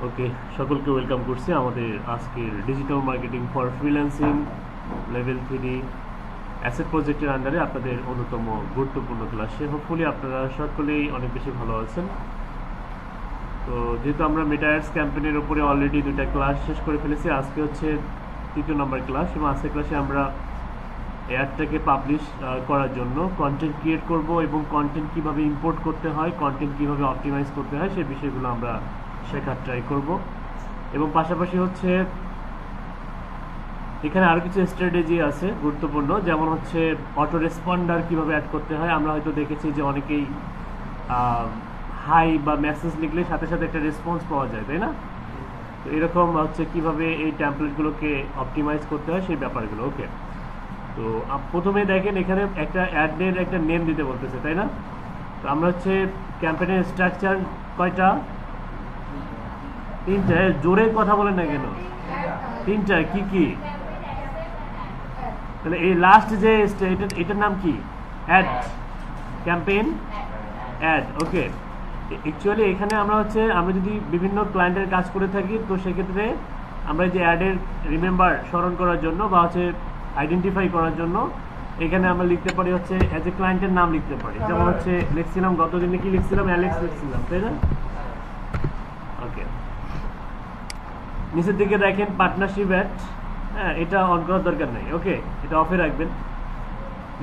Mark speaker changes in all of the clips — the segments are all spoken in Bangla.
Speaker 1: ওকে, সকলকে ওয়েলকাম করছি আমাদের আজকের digital marketing for freelancing level 3 asset প্রজেক্টের আন্ডারে আপনাদের অন্যতম গুরুত্বপূর্ণ ক্লাসে। হোপফুলি আপনারা সকলেই অনেক বেশি ভালো আছেন। তো যেহেতু আমরা মেটা অ্যাডস ক্যাম্পেইনের উপরে অলরেডি 2টা ক্লাস শেষ করে ফেলেছি, আজকে হচ্ছে 3য় নম্বর ক্লাস এবং আজকের ক্লাসে আমরা অ্যাডটাকে পাবলিশ করার জন্য কন্টেন্ট ক্রিয়েট করব এবং কন্টেন্ট কিভাবে ইম্পোর্ট করতে হয়, কন্টেন্ট কিভাবে অপটিমাইজ করতে হয় সেই বিষয়গুলো আমরা শেখার ট্রাই করব। এবং পাশাপাশি হচ্ছে এখানে আরও কিছু স্ট্র্যাটেজি আছে গুরুত্বপূর্ণ, যেমন হচ্ছে অটো রেসপন্ডার কীভাবে অ্যাড করতে হয়। আমরা হয়তো দেখেছি যে অনেকেই হাই বা মেসেজ লিখলে সাথে সাথে একটা রেসপন্স পাওয়া যায়, তাই না? তো এরকম হচ্ছে কীভাবে এই ট্যাম্পলেটগুলোকে অপটিমাইজ করতে হয় সেই ব্যাপারগুলো। ওকে, তো প্রথমে দেখেন এখানে একটা অ্যাডের একটা নেম দিতে বলতেছে, তাই না? তো আমরা হচ্ছে ক্যাম্পেইনের স্ট্রাকচার কয়টা? 3টা। জোরে কথা বলেন না কেন? 3টা। কি কি? তাহলে এই লাস্ট যে এটার নাম কি? Ad, campaign ad. Okay, actually এখানে আমরা যদি বিভিন্ন ক্লায়েন্টের কাজ করে থাকি, তো সেক্ষেত্রে আমরা যে অ্যাডের স্মরণ করার জন্য বা আইডেন্টিফাই করার জন্য এখানে আমরা লিখতে পারি হচ্ছে অ্যাজ এ ক্লায়েন্টের নাম লিখতে পারি। যেমন লিখছিলাম গতদিনে কি লিখছিলাম? অ্যালেক্স লিখছিলাম, তাই না? ওকে, নিচের দিকে দেখেন পার্টনারশিপ অ্যাড, হ্যাঁ এটা অন করার দরকার নেই। ওকে, এটা অফে রাখবেন।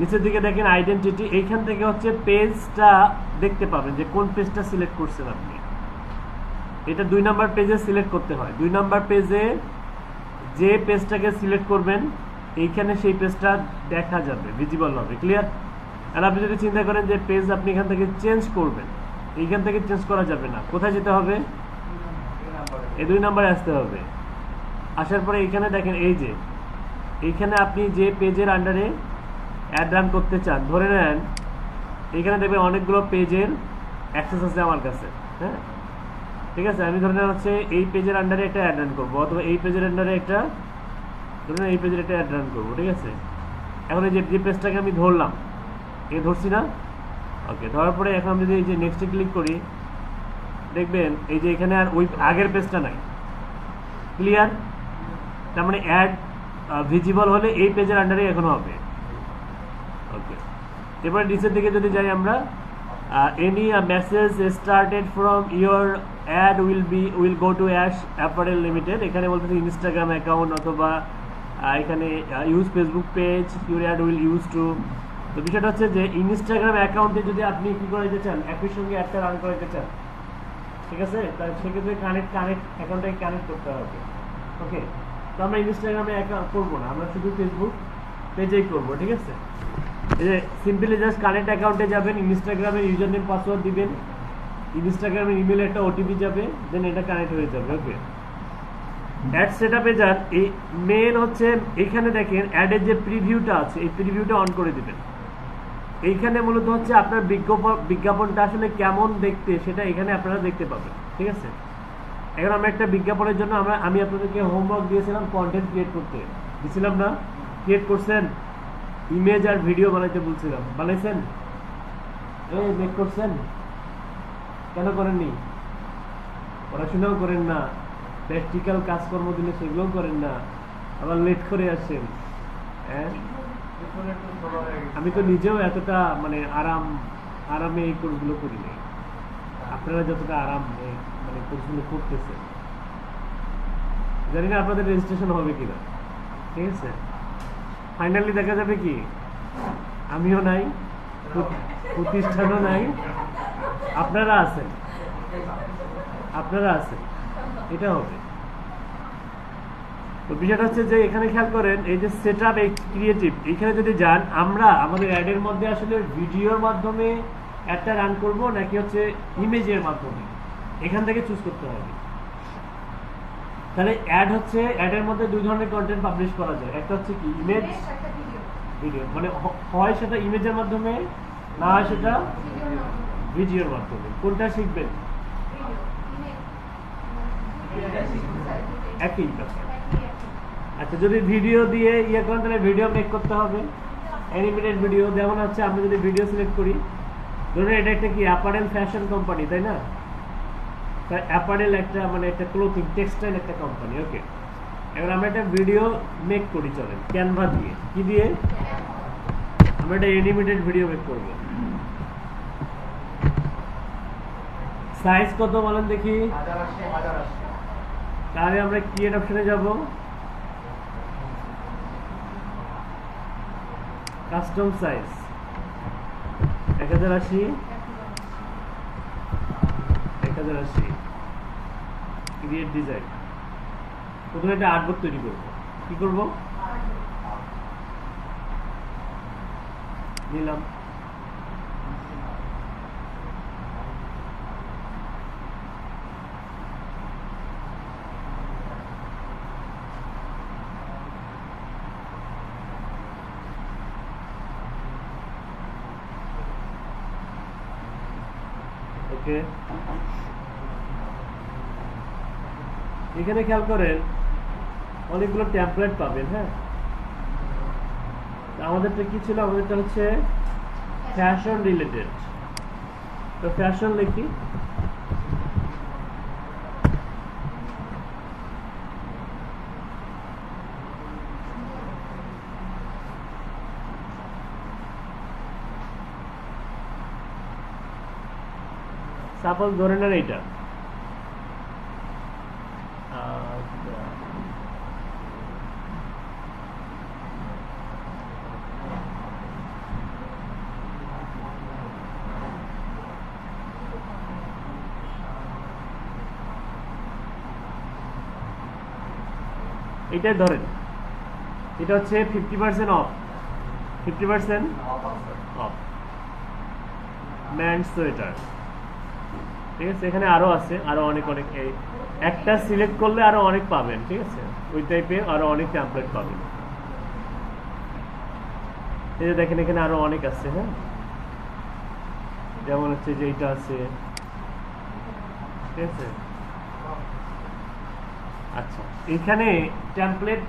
Speaker 1: নিচের দিকে দেখেন আইডেন্টিটি, এইখান থেকে পেজটা দেখতে পাবেন যে কোন পেজটা সিলেক্ট করছেন আপনি। এটা 2 নাম্বার পেজে সিলেক্ট করতে হয়। 2 নাম্বার পেজে যে পেজটাকে সিলেক্ট করবেন এইখানে সেই পেজটা দেখা যাবে, ভিজিবল হবে। ক্লিয়ার? আর আপনি যদি চিন্তা করেন যে পেজ আপনি এখান থেকে চেঞ্জ করবেন, এইখান থেকে চেঞ্জ করা যাবে না। কোথায় যেতে হবে? এই 2 নাম্বারে আসতে হবে। আসার পরে এইখানে দেখেন এইখানে আপনি যে পেজের আন্ডারে অ্যাড রান করতে চান, ধরে নেন এইখানে দেখবেন অনেকগুলো পেজের অ্যাক্সেস আছে আমার কাছে, হ্যাঁ ঠিক আছে। আমি ধরে নেন এই পেজের আন্ডারে একটা অ্যাড রান করবো, অথবা এই পেজের আন্ডারে একটা এই পেজের একটা অ্যাড রান করবো, ঠিক আছে। এখন এই যে পেজটাকে আমি ধরলাম, ধরছি না? ওকে, ধরার পরে এখন আমি যদি এই যে নেক্সটে ক্লিক করি, দেখবেন এই যে এখানে আর ওই আগের পেজটা নাই। ক্লিয়ার? তার মানে অ্যাড ভিজিবল হলে এই পেজের আন্ডারে এখনো হবে। ওকে, এরপরে নিচের দিকে যদি যাই আমরা, any message started from your ad will go to Ash Apparel Limited. এখানে বলতেছে ইনস্টাগ্রাম অ্যাকাউন্ট অথবা এখানে use Facebook page your ad will use to. তো বিষয়টা হচ্ছে যে ইনস্টাগ্রাম অ্যাকাউন্টে যদি আপনি কি করাইতে চান, একই সঙ্গে অ্যাডটা রান করাইতে চান, ঠিক আছে, তাহলে সেক্ষেত্রে অ্যাকাউন্টটাকে কানেক্ট করতে হবে। ওকে, তো আমরা ইনস্টাগ্রামে অ্যাকাউন্ট করবো না, আমরা শুধু ফেসবুক পেজেই করবো, ঠিক আছে। এই যে সিম্পলি জাস্ট কানেক্ট অ্যাকাউন্টে যাবেন, ইনস্টাগ্রামের ইউজার নেম পাসওয়ার্ড দিবেন, ইনস্টাগ্রামের ইমেলে একটা ওটিপি যাবে, দেন এটা কানেক্ট হয়ে যাবে। ওকে, অ্যাড সেটআপে যান। এই মেন এইখানে দেখেন অ্যাডের যে প্রিভিউটা আছে, এই প্রিভিউটা অন করে দিবেন। এইখানে মূলত আপনার বিজ্ঞাপনটা আসলে কেমন দেখতে সেটা এখানে আপনারা দেখতে পাবেন, ঠিক আছে। এখন আমরা একটা বিজ্ঞাপনের জন্য আমি আপনাদেরকে হোমওয়ার্ক দিয়েছিলাম কন্টেন্ট ক্রিয়েট করতে, দিয়েছিলাম না? ক্রিয়েট করছেন? ইমেজ আর ভিডিও বানাইতে বলছিলাম, বানাইছেন? মেক করছেন? কেন করেননি? পড়াশোনাও করেন না, প্র্যাকটিক্যাল কাজকর্ম দিলে সেগুলোও করেন না, আবার লেট করে আসেন। হ্যাঁ, আমি তো নিজেও এতটা আরামে এই কোর্সগুলো করি নাই, আপনারা যতটা কোর্সগুলো করতেছেন। জানি না আপনাদের রেজিস্ট্রেশন হবে কিনা, ঠিক আছে। ফাইনালি দেখা যাবে কি আমিও নাই, প্রতিষ্ঠানও নাই, আপনারা আছেন, এটা হবে। তো বিষয়টা যে এখানে খেয়াল করেন এই যে সেটআপ ক্রিয়েটিভ, এখানে যদি যান, আমরা আমাদের অ্যাডের মধ্যে আসলে ভিডিওর মাধ্যমে অ্যাডটা রান করব নাকি ইমেজের মাধ্যমে, এখান থেকে চুজ করতে হবে। তাহলে অ্যাডের মধ্যে 2 ধরনের কন্টেন্ট পাবলিশ করা যায়, একটা কি ইমেজ, ভিডিও। হয় সেটা ইমেজের মাধ্যমে, না হয় সেটা ভিডিওর মাধ্যমে। কোনটা শিখবেন? একই ব্যাপার। আচ্ছা, যদি ভিডিও দিয়ে করেন তাহলে ভিডিও মেক করতে হবে, অ্যানিমেটেড ভিডিও। যেমন আমরা যদি ভিডিও সিলেক্ট করি, ধরুন এটা একটা কি অ্যাপারেল ফ্যাশন কোম্পানি, তাই না? অ্যাপারেল একটা মানে একটা ক্লোথিং টেক্সটাইল একটা কোম্পানি। ওকে, এবার আমরা একটা ভিডিও মেক করি, চলেন ক্যানভা দিয়ে। কি দিয়ে? আমরা একটা অ্যানিমেটেড ভিডিও মেক করব। সাইজ কত বলেন দেখি? তাহলে আমরা ক্রিয়েট অপশনে যাব, কাস্টম সাইজ 1080 1080, ক্রিয়েট ডিজাইন। প্রথমে একটা আর্টবোর্ড তৈরি করব। কি করব? নিলাম। ওকে, এখানে খেয়াল করেন অনেকগুলো টেমপ্লেট পাবেন। হ্যাঁ, আমাদেরটা কি ছিল? আমাদেরটা হচ্ছে ফ্যাশন রিলেটেড। তো ফ্যাশন লিখি, সাপোজ ধরে নেন এইটা। এটাই ধরেন, এটা হচ্ছে 50% অফ, 50% অফ ম্যান সোয়েটার। ঠিক আছে, এখানে আরো আছে, আরো অনেক অনেক, এই একটা সিলেক্ট করলে আরো অনেক পাবেন। ঠিক আছে, ওই টাইপের আরো অনেক টেমপ্লেট পাবেন। এই যে দেখেন এখানে আরো অনেক আছে। হ্যাঁ, যেমন হচ্ছে যে এইটা আছে। ঠিক আছে, আচ্ছা এখানে টেমপ্লেট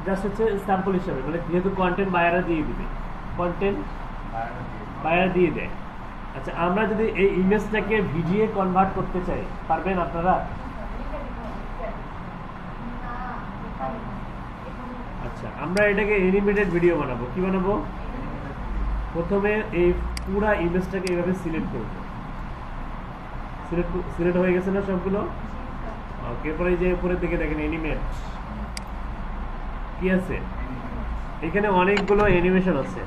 Speaker 1: জাস্ট হচ্ছে স্যাম্পল হিসাবে, মানে যেহেতু কন্টেন্ট বায়াররা দিয়ে দিবে, কন্টেন্ট বায়াররা দিয়ে দেয়। আচ্ছা, আমরা যদি এই ইমেজটাকে ভিডিও কনভার্ট করতে চাই, পারবেন আপনারা? আচ্ছা, আমরা এটাকে অ্যানিমেটেড ভিডিও বানাবো। কি বানাবো? প্রথমে এই পুরা ইমেজটাকে এইভাবে সিলেক্ট করব। সিলেক্ট হয়ে গেছে না সবগুলো? ওকে, পরে যে উপরের দিকে দেখেন অ্যানিমেট কি আছে, এখানে অনেকগুলো অ্যানিমেশন আছে।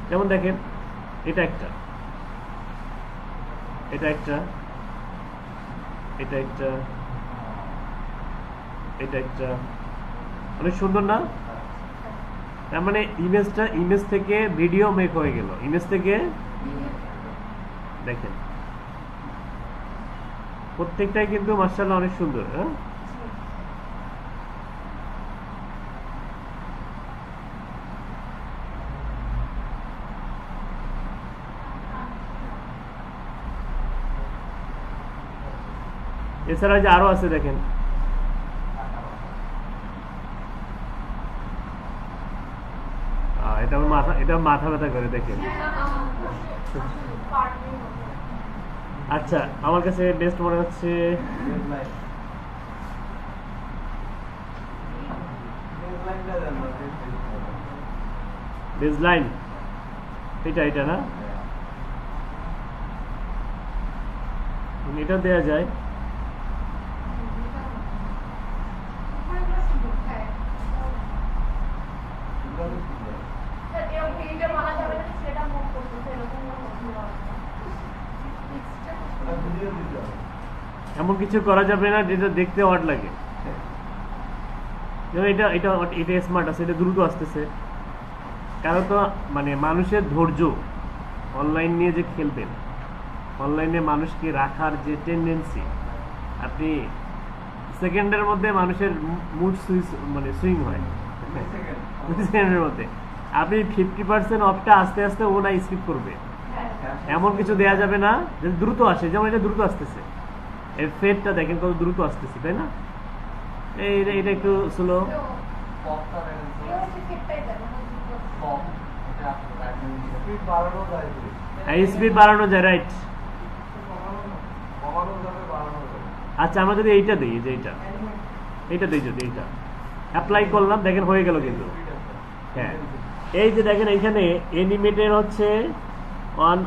Speaker 1: যেমন দেখেন এটা একটা, এটা একটা, এটা একটা, এটা একটা, অনেক সুন্দর না? তার মানে ইমেজ থেকে ভিডিও মেক হয়ে গেল, ইমেজ থেকে। দেখেন প্রত্যেকটাই কিন্তু মাশাআল্লাহ অনেক সুন্দর। হ্যাঁ, এছাড়া যে আরো আছে দেখেন, এটা মাথা ব্যথা করে দেখেন। আচ্ছা, আমার কাছে বেস্ট মনে হচ্ছে বেজলাইন, এটা না, এটা দেয়া যায়। এমন কিছু করা যাবে না যেটা দেখতে অড লাগে। এটা এটা এটা স্মার্ট আছে, এটা দ্রুত আসতেছে। কারণ তো মানে মানুষের ধৈর্য, অনলাইন নিয়ে যে খেলবেন, অনলাইনে মানুষকে রাখার যে টেন্ডেন্সি, আপনি সেকেন্ডের মধ্যে মানুষের মুড মানে সুইং হয় সেকেন্ডের মধ্যে। আপনি 50% অফটা আস্তে আস্তে ও না স্কিপ করবে, এমন কিছু দেয়া যাবে না যে দ্রুত আসে। যেমন এটা দ্রুত আসতেছে, এর ফেডটা দেখেন কত দ্রুত আসতেছে, তাই না? এটা একটু স্লো, স্পিড বাড়ানো যায়, রাইট? আচ্ছা আমরা যদি এইটা দিই, যে এইটা দিই, যদি এইটা অ্যাপ্লাই করলাম, দেখেন হয়ে গেল কিন্তু। হ্যাঁ, এই যে দেখেন এইখানে অ্যানিমেটের হচ্ছে on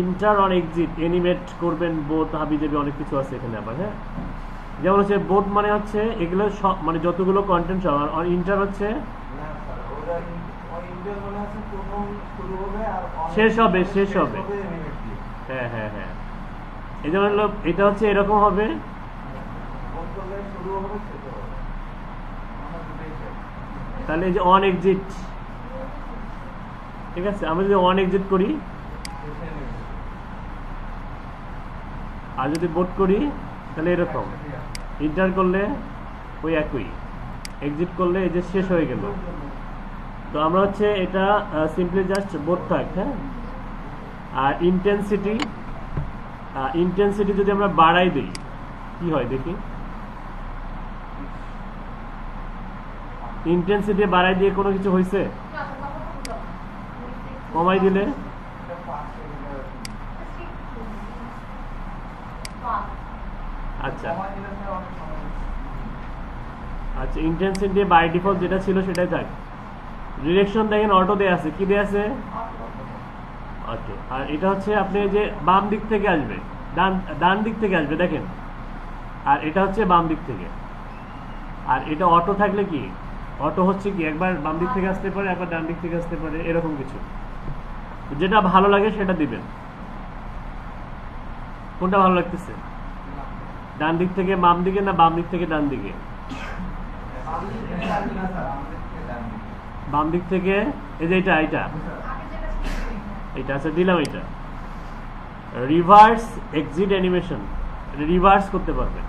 Speaker 1: inter on exit, animate করবেন বোথ হাবিজাবি অনেক কিছু আছে এখানে আবার। হ্যাঁ, যেমন হচ্ছে বোথ মানে হচ্ছে এগুলো সব মানে যতগুলো কন্টেন্ট সব, আর ইন্টার হচ্ছে শেষ হবে, শেষ হবে। হ্যাঁ হ্যাঁ হ্যাঁ, এই যেমন হলো এটা হচ্ছে এরকম হবে, তাহলে এই যে অন এক্সিট, ঠিক আছে, আমরা যদি অন এক্সিট করি আর যদি বোট করি তাহলে এরকম, ইন্টার করলে ওই একই, এক্সিট করলে এই যে শেষ হয়ে গেল। তো আমরা হচ্ছে এটা সিম্পলি জাস্ট বোট থাক। হ্যাঁ, আর ইন্টেন্সিটি যদি আমরা বাড়াই দিই কি হয় দেখি, ইন্টেন্সিটি বাড়াই দিয়ে কোনো কিছু হয়েছে? কমাই দিলে আচ্ছা আচ্ছা, ইন্টেন্সিটি বাই ডিফল্ট যেটা ছিল সেটাই থাক। ডিরেকশন দেখেন অটো দেয়া আছে, কি দেয়া আছে? অটো। আর এটা হচ্ছে আপনি যে বাম দিক থেকে আসবে, ডান দিক থেকে আসবে দেখেন, আর এটা হচ্ছে বাম দিক থেকে। আর এটা অটো থাকলে কি, অটো হচ্ছে কি একবার বাম দিক থেকে আসতে পারে, একবার ডান দিক থেকে আসতে পারে, এরকম কিছু। যেটা ভালো লাগে সেটা দিবেন। কোনটা ভালো লাগতেছে, ডান দিক থেকে বাম দিকে না বাম দিক থেকে ডান দিকে? বাম দিক থেকে, এই যে এটা এটা আছে দিলাম। এটা রিভার্স এক্সিট অ্যানিমেশন, রিভার্স করতে পারবেন।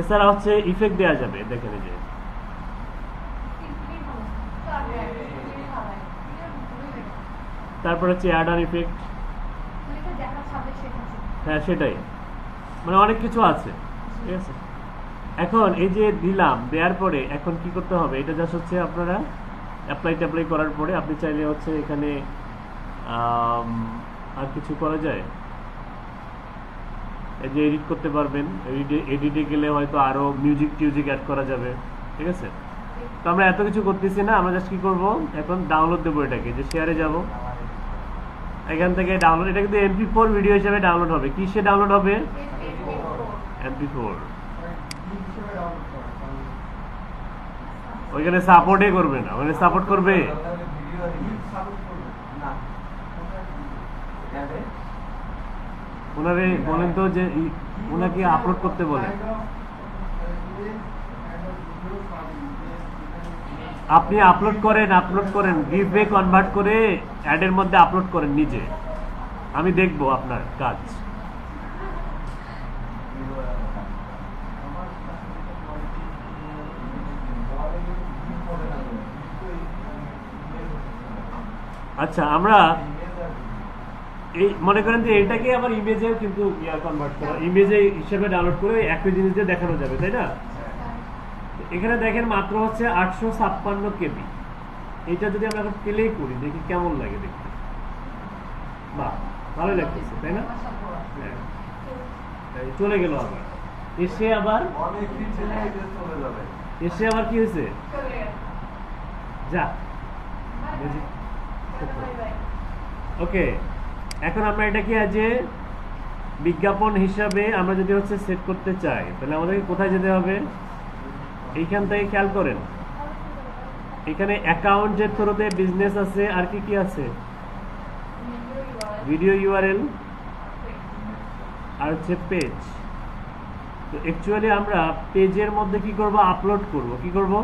Speaker 1: এছাড়া হচ্ছে ইফেক্ট দেওয়া যাবে, দেখেন এই যে তারপর হচ্ছে অ্যাড অন ইফেক্ট। হ্যাঁ সেটাই, মানে অনেক কিছু আছে, ঠিক আছে। এখন এই যে দিলাম, দেওয়ার পরে এখন কি করতে হবে, এটা জাস্ট হচ্ছে আপনারা অ্যাপ্লাই করার পরে আপনি চাইলে হচ্ছে এখানে আর কিছু করা যায়, এই যে এডিট করতে পারবেন। এডিটে গেলে হয়তো আরো মিউজিক অ্যাড করা যাবে, ঠিক আছে। তো আমরা এত কিছু করতেছি না, আমরা জাস্ট কি করবো, এখন ডাউনলোড দেবো এটাকে, যে শেয়ারে যাব, এখান থেকে ডাউনলোড। এটা কিন্তু MP4 ভিডিও হিসেবে ডাউনলোড হবে। কিসে ডাউনলোড হবে? MP4। ওইখানে সাপোর্টই করবে না, ওখানে সাপোর্ট করবে ওনারে বলেন তো, যে ওনাকে আপলোড করতে বলেন। আপনি আপলোড করেন গিভওয়ে কনভার্ট করে অ্যাডের মধ্যে আপলোড করেন নিজে, আমি দেখবো আপনার কাজ। আচ্ছা, আমরা এই মনে করেন যে এটাকে আবার ইমেজেও কিন্তু কনভার্ট করা, ইমেজে হিসেবে ডাউনলোড করে একই জিনিস দিয়ে দেখানো যাবে, তাই না? এখানে দেখেন মাত্র হচ্ছে 856 KB। এটা যদি আমরা এখন প্লে করি দেখি কেমন লাগে দেখতে। বাহ, ভালো লাগতেছে, তাই না? চলে গেল আবার, এসে আবার কি হয়েছে, যা। ওকে, এখন আমরা এটাকে আজ বিজ্ঞাপন হিসাবে আমরা যদি হচ্ছে সেট করতে চাই, তাহলে আমাদেরকে কোথায় যেতে হবে? এইখান থেকে খেয়াল করেন, এখানে অ্যাকাউন্টের থ্রুতে বিজনেস আছে, আর কি কি আছে? ভিডিও ইউআরএল আর হচ্ছে পেজ। তো অ্যাকচুয়ালি আমরা পেজের মধ্যে কি করব, আপলোড করব। কি করব?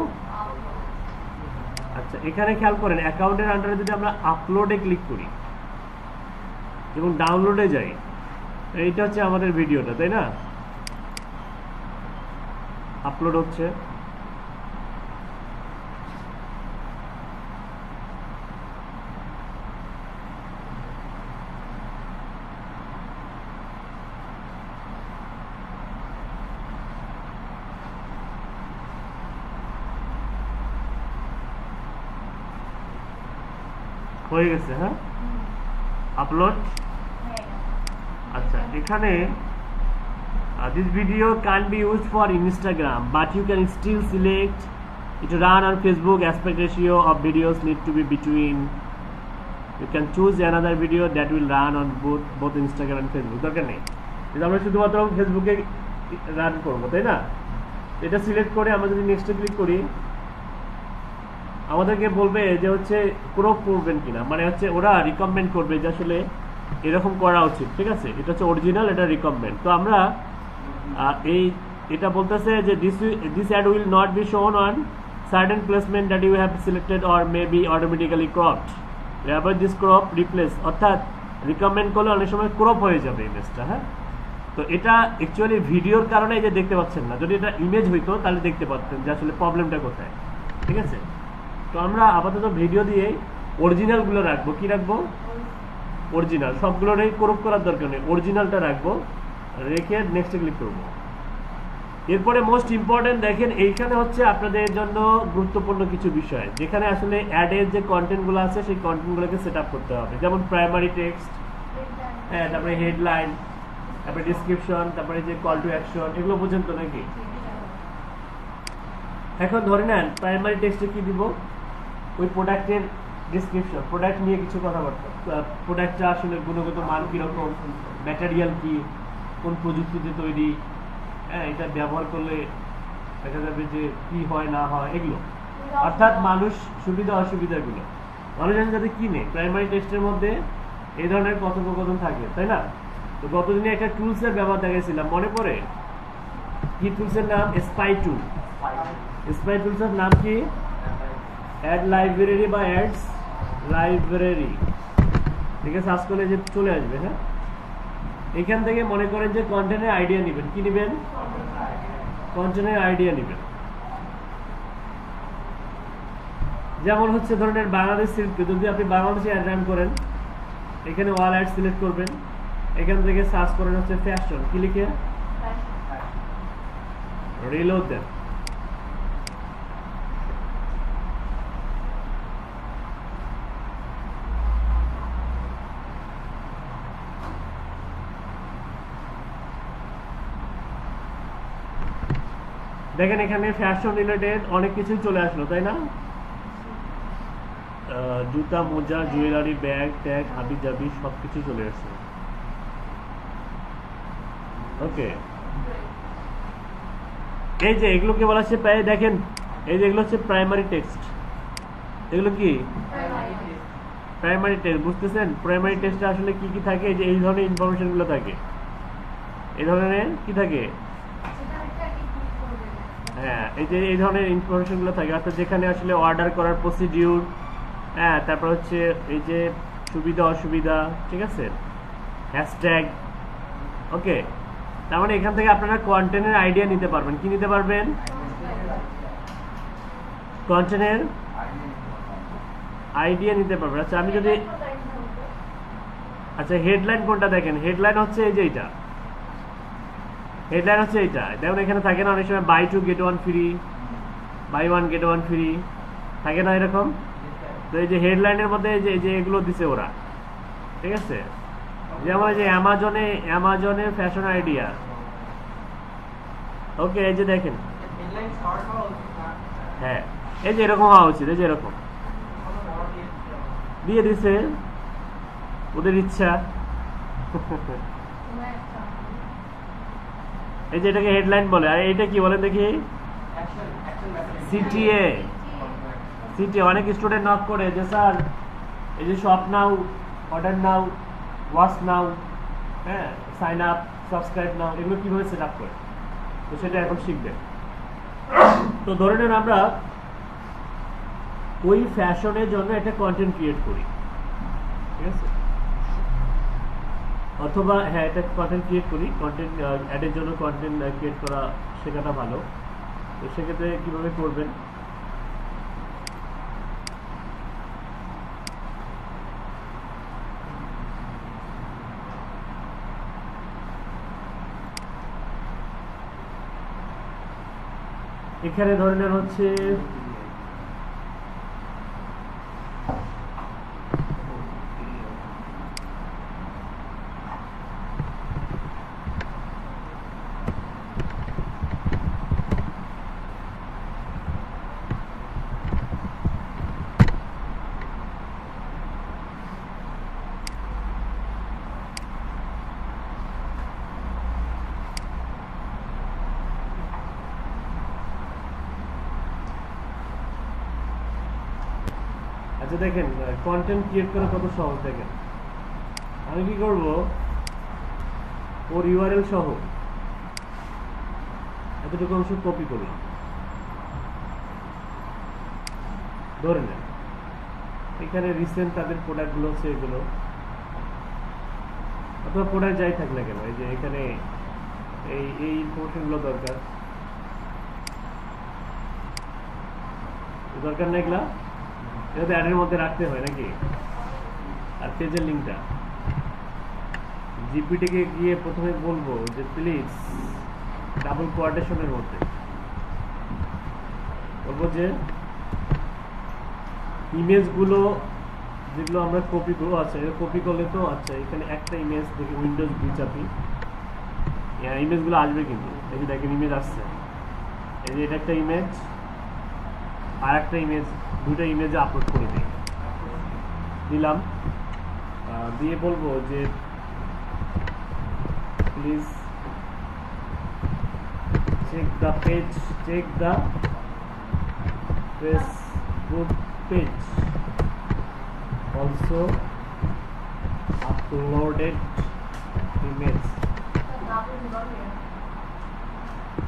Speaker 1: আচ্ছা, এখানে খেয়াল করেন, অ্যাকাউন্টের আন্ডারে যদি আমরা আপলোডে ক্লিক করি এবং ডাউনলোডে যাই, এইটা হচ্ছে আমাদের ভিডিওটা, তাই না? আপলোড হচ্ছে, হয়ে গেছে। হ্যাঁ, আপলোড। আচ্ছা, এখানে This video can't be used for Instagram, but you can still select it to run on Facebook. Aspect ratio of videos need to be between. You can choose another video that will run on both Instagram and Facebook. দরকার নেই, এটা আমরা শুধুমাত্র ফেসবুকে রান করবো, তাই না? এটা সিলেক্ট করে আমরা যদি নেক্সটে ক্লিক করি, আমাদেরকে বলবে যে হচ্ছে ক্রপ করবেন কিনা, মানে হচ্ছে ওরা রিকমেন্ড করবে যে আসলে এরকম করা উচিত, ঠিক আছে? এটা হচ্ছে অরিজিনাল, এটা রিকমেন্ড। তো আমরা এটা বলতেছে যে this ad will not be shown on certain placement that you have selected or may be automatically cropped, এবার দিস ক্রপ রিপ্লেস, অর্থাৎ রিকমেন্ড করলে অনেক সময় ক্রপ হয়ে যাবে ইমেজটা। হ্যাঁ, তো এটা অ্যাকচুয়ালি ভিডিওর কারণে যে দেখতে পাচ্ছেন না, যদি এটা ইমেজ হইতো তাহলে দেখতে পাচ্ছেন যে আসলে প্রবলেমটা কোথায়, ঠিক আছে? তো আমরা আপাতত ভিডিও দিয়ে অরিজিনালগুলো রাখবো। কি রাখবো? অরিজিনাল। সবগুলোরই ক্রপ করার দরকার নেই, অরিজিনালটা রাখবো, রেখে নেক্সটে ক্লিক করবো। এরপরে মোস্ট ইম্পর্টেন্ট দেখেন, এইখানে হচ্ছে আপনাদের জন্য গুরুত্বপূর্ণ কিছু বিষয়, যেখানে আসলে অ্যাডের যে কন্টেন্টগুলো আছে সেই কন্টেন্টগুলোকে সেট আপ করতে হবে। যেমন প্রাইমারি টেক্সট, হ্যাঁ, তারপরে হেডলাইন, তারপরে ডিসক্রিপশন, তারপরে যে কল টু অ্যাকশন, এগুলো পর্যন্ত নাকি। এখন ধরে নেন প্রাইমারি টেক্সটে কি দিব? ওই প্রোডাক্টের ডিসক্রিপশন, প্রোডাক্ট নিয়ে কিছু কথাবার্তা, প্রোডাক্টটা আসলে গুণগত মান কীরকম, ম্যাটেরিয়াল কি, কোন প্রযুক্তিতে তৈরি, হ্যাঁ, এটা ব্যবহার করলে দেখা যাবে যে কি হয় না হয়, এগুলো অর্থাৎ মানুষ সুবিধা অসুবিধাগুলো মানুষ যাতে কিনে। প্রাইমারি টেক্সটের মধ্যে এই ধরনের কথোপকথন থাকে, তাই না? তো গতদিনে একটা টুলসের ব্যবহার দেখেছিলাম, মনে পড়ে? কি টুলসের নাম? স্পাই টুল। স্পাই টুলসের নাম কি? অ্যাড লাইব্রেরি বা অ্যাডস লাইব্রেরি, ঠিক আছে? সার্চ করলে যে চলে আসবে। হ্যাঁ, এখান থেকে মনে করেন যে কন্টেন্টের আইডিয়া নেবেন। কি নেবেন? কন্টেন্টের আইডিয়া নেবেন। যেমন হচ্ছে ধরনের বাংলাদেশ সিল্ককে যদি আপনি বাংলাদেশে অ্যাড রান করেন, এখানে অল অ্যাড সিলেক্ট করবেন, এখান থেকে সার্চ করেন হচ্ছে ফ্যাশন, কি লিখে রিলোড দেন। দেখেন এখানে ফ্যাশন রিলেটেড অনেক কিছুই চলে আসলো, তাই না? জুতা, মোজা, জুয়েলারি, ব্যাগ ট্যাগ, হাবি জাবি সবকিছু চলে আসছে। ওকে, এই যে এগুলোকে বলা হচ্ছে দেখেন, এই যে এগুলো হচ্ছে প্রাইমারি টেক্সট। এগুলো কি প্রাইমারি টেক্সট? বুঝতেছেন প্রাইমারি টেক্সটে আসলে কি কি থাকে? এই যে এই ধরনের ইনফরমেশন গুলো থাকে, এই ধরনের কি থাকে? হ্যাঁ, এই যে এই ধরনের ইনফরমেশন গুলো থাকে, অর্থাৎ যেখানে আসলে অর্ডার করার প্রসিডিউর, হ্যাঁ, তারপর হচ্ছে এই যে সুবিধা অসুবিধা, ঠিক আছে, হ্যাশট্যাগ। ওকে, তার মানে এখান থেকে আপনারা কন্টেন্টের আইডিয়া নিতে পারবেন। কি নিতে পারবেন? কন্টেন্টের আইডিয়া নিতে পারবেন। আচ্ছা, আমি যদি হেডলাইন কোনটা দেখেন, হেডলাইন হচ্ছে এই যে এইটা, হেডলাইন হচ্ছে এইটা। দেখুন এখানে থাকে না অনেক সময় buy 2 get 1 free, buy 1 get 1 free থাকে না এরকম? তো এই যে হেডলাইনের মধ্যে এই যে এগুলো দিছে ওরা, ঠিক আছে? যেমন এই যে অ্যামাজনে ফ্যাশন আইডিয়া। ওকে, এই যে দেখেন, হ্যাঁ, এই যে এরকম হওয়া উচিত, এই যে এরকম দিয়ে দিছে ওদের ইচ্ছা। এই যে এটাকে হেডলাইন বলে, আর এইটা কি বলে দেখি? সিটিএ। সিটিএ। অনেক স্টুডেন্ট নক করে যে স্যার এই যে শপ নাও, অর্ডার নাও, ওয়াচ নাও, হ্যাঁ, সাইন আপ, সাবস্ক্রাইব নাও, এগুলো কিভাবে সেট আপ করে, তো সেটা এখন শিখবে। তো ধরে নেন আমরা ওই ফ্যাশনের জন্য একটা কন্টেন্ট ক্রিয়েট করি, ঠিক আছে? অথবা হ্যাঁ, এটা কন্টেন্ট ক্রিয়েট করি, কন্টেন্ট অ্যাডের জন্য কন্টেন্ট ক্রিয়েট করা শেখাটা ভালো। তো সেক্ষেত্রে কীভাবে করবেন? এখানে ধরে নেন হচ্ছে আচ্ছা দেখেন কন্টেন্ট ক্রিয়েট করা কত সহজ। দেখেন আমি কি করব, ওর ইউআরএল সহ এতটুকু অংশ কপি করলাম, ধরে নেন এখানে রিসেন্ট তাদের প্রোডাক্টগুলো হচ্ছে এগুলো, অথবা প্রোডাক্ট যাই থাক না কেন, এই যে এখানে এই ইনফরমেশনগুলো দরকার দরকার না, এগুলা এটা তো অ্যাডের মধ্যে রাখতে হয় নাকি। আর পেজের লিঙ্কটা জিপিটিকে গিয়ে প্রথমে বলবো যে প্লিজ ডাবল কোয়ার্টেশনের মধ্যে বলবো যে ইমেজগুলো যেগুলো আমরা কপি করবো, আচ্ছা এটা কপি করলে তো আচ্ছা এখানে একটা ইমেজ দেখে উইন্ডোজ বি চাপি, ইমেজগুলো আসবে কিন্তু এই যে দেখেন ইমেজ আসছে, এই যে এটা একটা ইমেজ আর একটা ইমেজ, দুটো ইমেজে আপলোড করে দিলাম, দিয়ে বলবো যে please check the page, check the Facebook page also uploaded image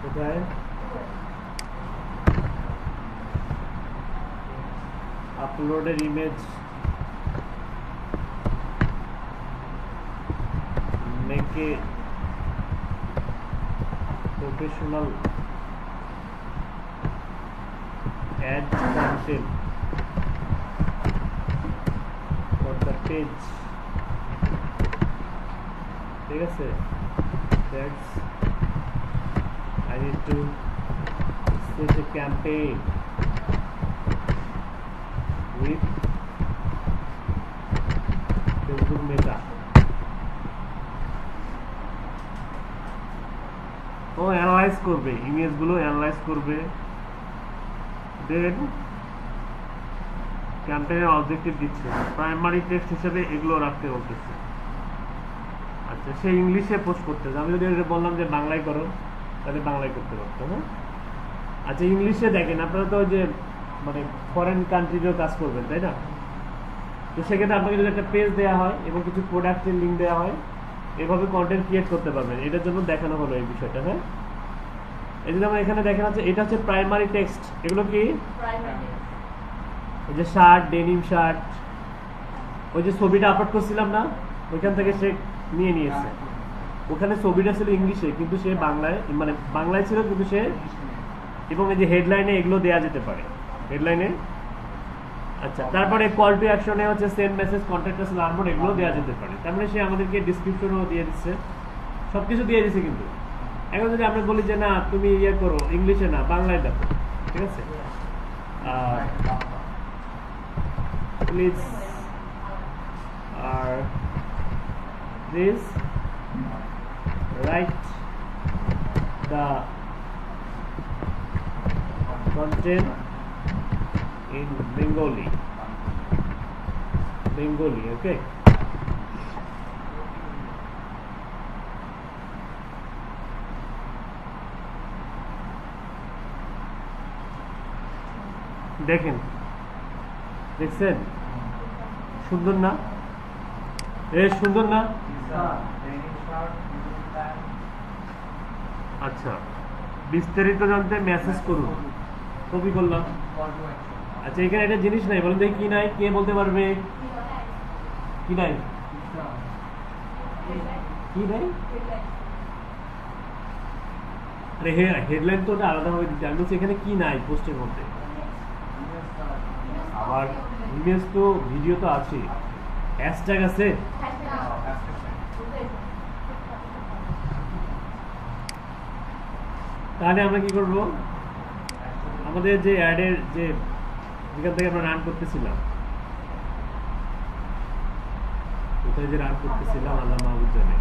Speaker 1: কোথায় uploaded image make a professional add content for the page, ঠিক আছে, that's I need to set a campaign with Facebook Meta. ও অ্যানালাইজ করবে, ইমেজগুলো অ্যানালাইজ করবে, দেন ক্যাম্পেইনের অবজেক্টিভ দিচ্ছে, প্রাইমারি টেক্সট হিসেবে এগুলো রাখতে বলতেছে। আচ্ছা সে ইংলিশে পোস্ট করতে, আমি যদি বললাম যে বাংলায় করো তাহলে বাংলায় করতে পারতো, হ্যাঁ। আচ্ছা ইংলিশে দেখেন আপনারা তো যে মানে ফরেন কান্ট্রিতেও কাজ করবেন তাই না, তো সেক্ষেত্রে আপনাকে যদি একটা পেজ দেওয়া হয় এবং কিছু প্রোডাক্টের লিঙ্ক দেওয়া হয়, এভাবে কন্টেন্ট ক্রিয়েট করতে পারবেন। এটার জন্য দেখানো হলো এই বিষয়টা, হ্যাঁ। এই যে আমরা এখানে দেখেন আছে এটা হচ্ছে প্রাইমারি টেক্সট, এগুলো কি এই যে শার্ট, ডেনিম শার্ট, ওই যে ছবিটা আপলোড করছিলাম না ওইখান থেকে সে নিয়ে নিয়েছে, ওখানে ছবিটা ছিল ইংলিশে কিন্তু সে বাংলায়, মানে বাংলায় ছিল কিন্তু সে, এবং এই যে হেডলাইনে এগুলো দেওয়া যেতে পারে হেডলাইনে। আচ্ছা তারপরে কল টু অ্যাকশনে হচ্ছে send message, contact us, learn more, এগুলো দেওয়া যেতে পারে। তার মানে সে আমাদেরকে ডিসক্রিপশনও দিয়ে দিচ্ছে, সবকিছু দিয়ে দিচ্ছে। কিন্তু এখন যদি আমরা বলি যে না তুমি ইয়ে করো ইংলিশে না বাংলায় দেখো, ঠিক আছে, please please write the content in Bengali, okay. দেখেন, দেখছেন সুন্দর না, সুন্দর না। আচ্ছা বিস্তারিত জানতে মেসেজ করুন, কপি করলাম। আচ্ছা এখানে একটা জিনিস নাই, বলেন দেখি কি নাই, কে বলতে পারবে কি নাই, কি নাই? আরে হেডলাইন তো ওটা আলাদাভাবে দিতে, আমি বলছি এখানে কি নাই পোস্টের মধ্যে। আবার ইমেজ তো ভিডিও তো আছে, হ্যাশট্যাগ আছে, তাহলে আমরা কি করব, আমাদের যে অ্যাডের যে যেখান থেকে আমরা রান করতেছিলাম, কোথায় যে রান করতেছিলাম আল্লাহ মাহবুব জানে,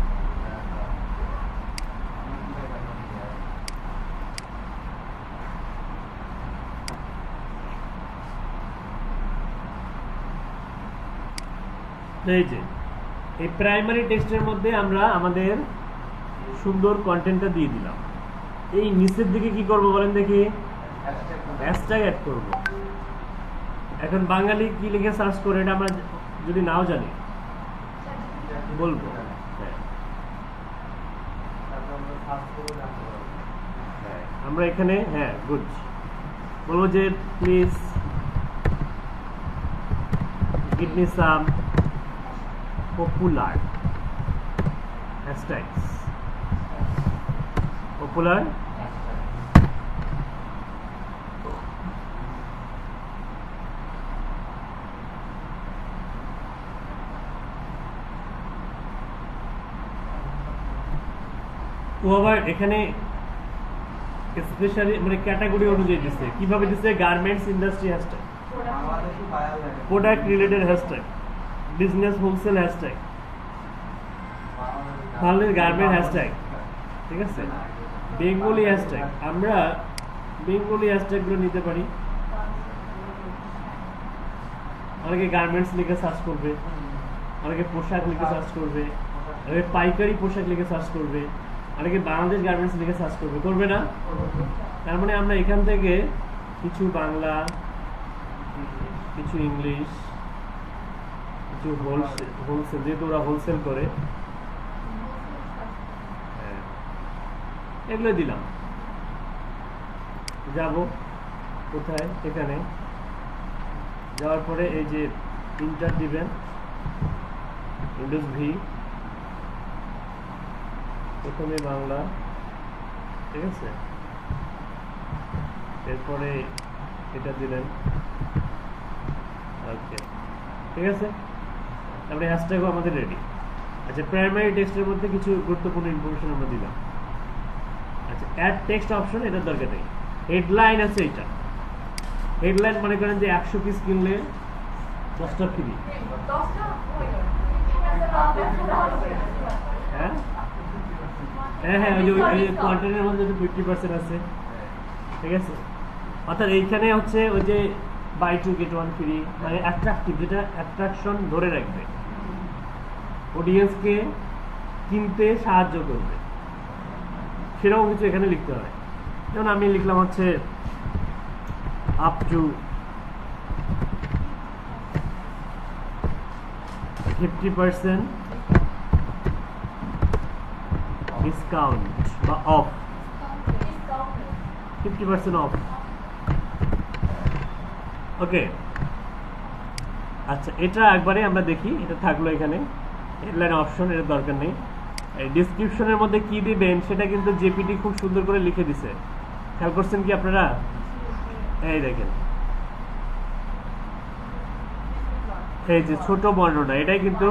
Speaker 1: এই যে এই প্রাইমারি টেক্সটের মধ্যে আমরা আমাদের সুন্দর কন্টেন্টটা দিয়ে দিলাম। এই নিচের দিকে কি করব বলেন দেখি, হ্যাশট্যাগ অ্যাড করব। এখন বাঙালি কি লিখে সার্চ করে এটা আমরা যদি নাও জানি বলবো। আমরা এখানে হ্যাঁ গুড বলবো যে please give me some popular hashtags. Popular ও আবার এখানে স্পেশালি মানে ক্যাটাগরি অনুযায়ী দিচ্ছে কিভাবে দিচ্ছে garments industry hashtag, product related hashtag, business wholesale hashtag, Bangladesh garment hashtag, ঠিক আছে। বেঙ্গলি হ্যাশট্যাগ, আমরা বেঙ্গলি হ্যাশট্যাগুলো নিতে পারি। অনেকে গার্মেন্টস লিখে সার্চ করবে, অনেকে পোশাক লিখে সার্চ করবে, অনেকে পাইকারি পোশাক লিখে সার্চ করবে, অনেকে বাংলাদেশ গার্মেন্টস লিখে সার্চ করবে, করবে না? তার মানে আমরা এখান থেকে কিছু বাংলা, কিছু ইংলিশ, কিছু হোলসেল, যেহেতু ওরা হোলসেল করে এগুলো দিলাম। যাব কোথায়? এখানে যাওয়ার পরে এই যে ইন্টার দিবেন, উইন্ডোজ ভি, প্রথমে বাংলা, ঠিক আছে, এরপরে এটা দিলেন, ওকে, ঠিক আছে। তারপরে হ্যাশট্যাগও আমাদের রেডি। আচ্ছা, প্রাইমারি টেক্সটের মধ্যে কিছু গুরুত্বপূর্ণ ইনফরমেশন আমরা দিলাম। আচ্ছা, অ্যাড টেক্সট অপশন এটার দরকার নেই। হেডলাইন আছে, এটা হেডলাইন মনে করেন যে 100 পিস কিনলে 10টা ফ্রি। হ্যাঁ হ্যাঁ হ্যাঁ, ওই যে কোয়ান্টিটির মধ্যে 50% আছে, ঠিক আছে। অর্থাৎ এইখানে হচ্ছে ওই যে buy two get one free, মানে অ্যাট্রাকটিভ, যেটা অ্যাট্রাকশন ধরে রাখবে, অডিয়েন্সকে কিনতে সাহায্য করবে, সেরকম কিছু এখানে লিখতে হয়। যেমন আমি লিখলাম হচ্ছে আপ টু 50% ডিসকাউন্ট বা অফ, 50% অফ, ওকে। আচ্ছা, এটা একবারে আমরা দেখি, এটা থাকলো এখানে হেডলাইন অপশন, এর দরকার নেই। এই ডেসক্রিপশনের মধ্যে কি দিবেন সেটা কিন্তু জেপিটি খুব সুন্দর করে লিখে দিছে, খেয়াল করছেন কি আপনারা? এই দেখেন, এই যে ছোট বর্ণনা, এটাই কিন্তু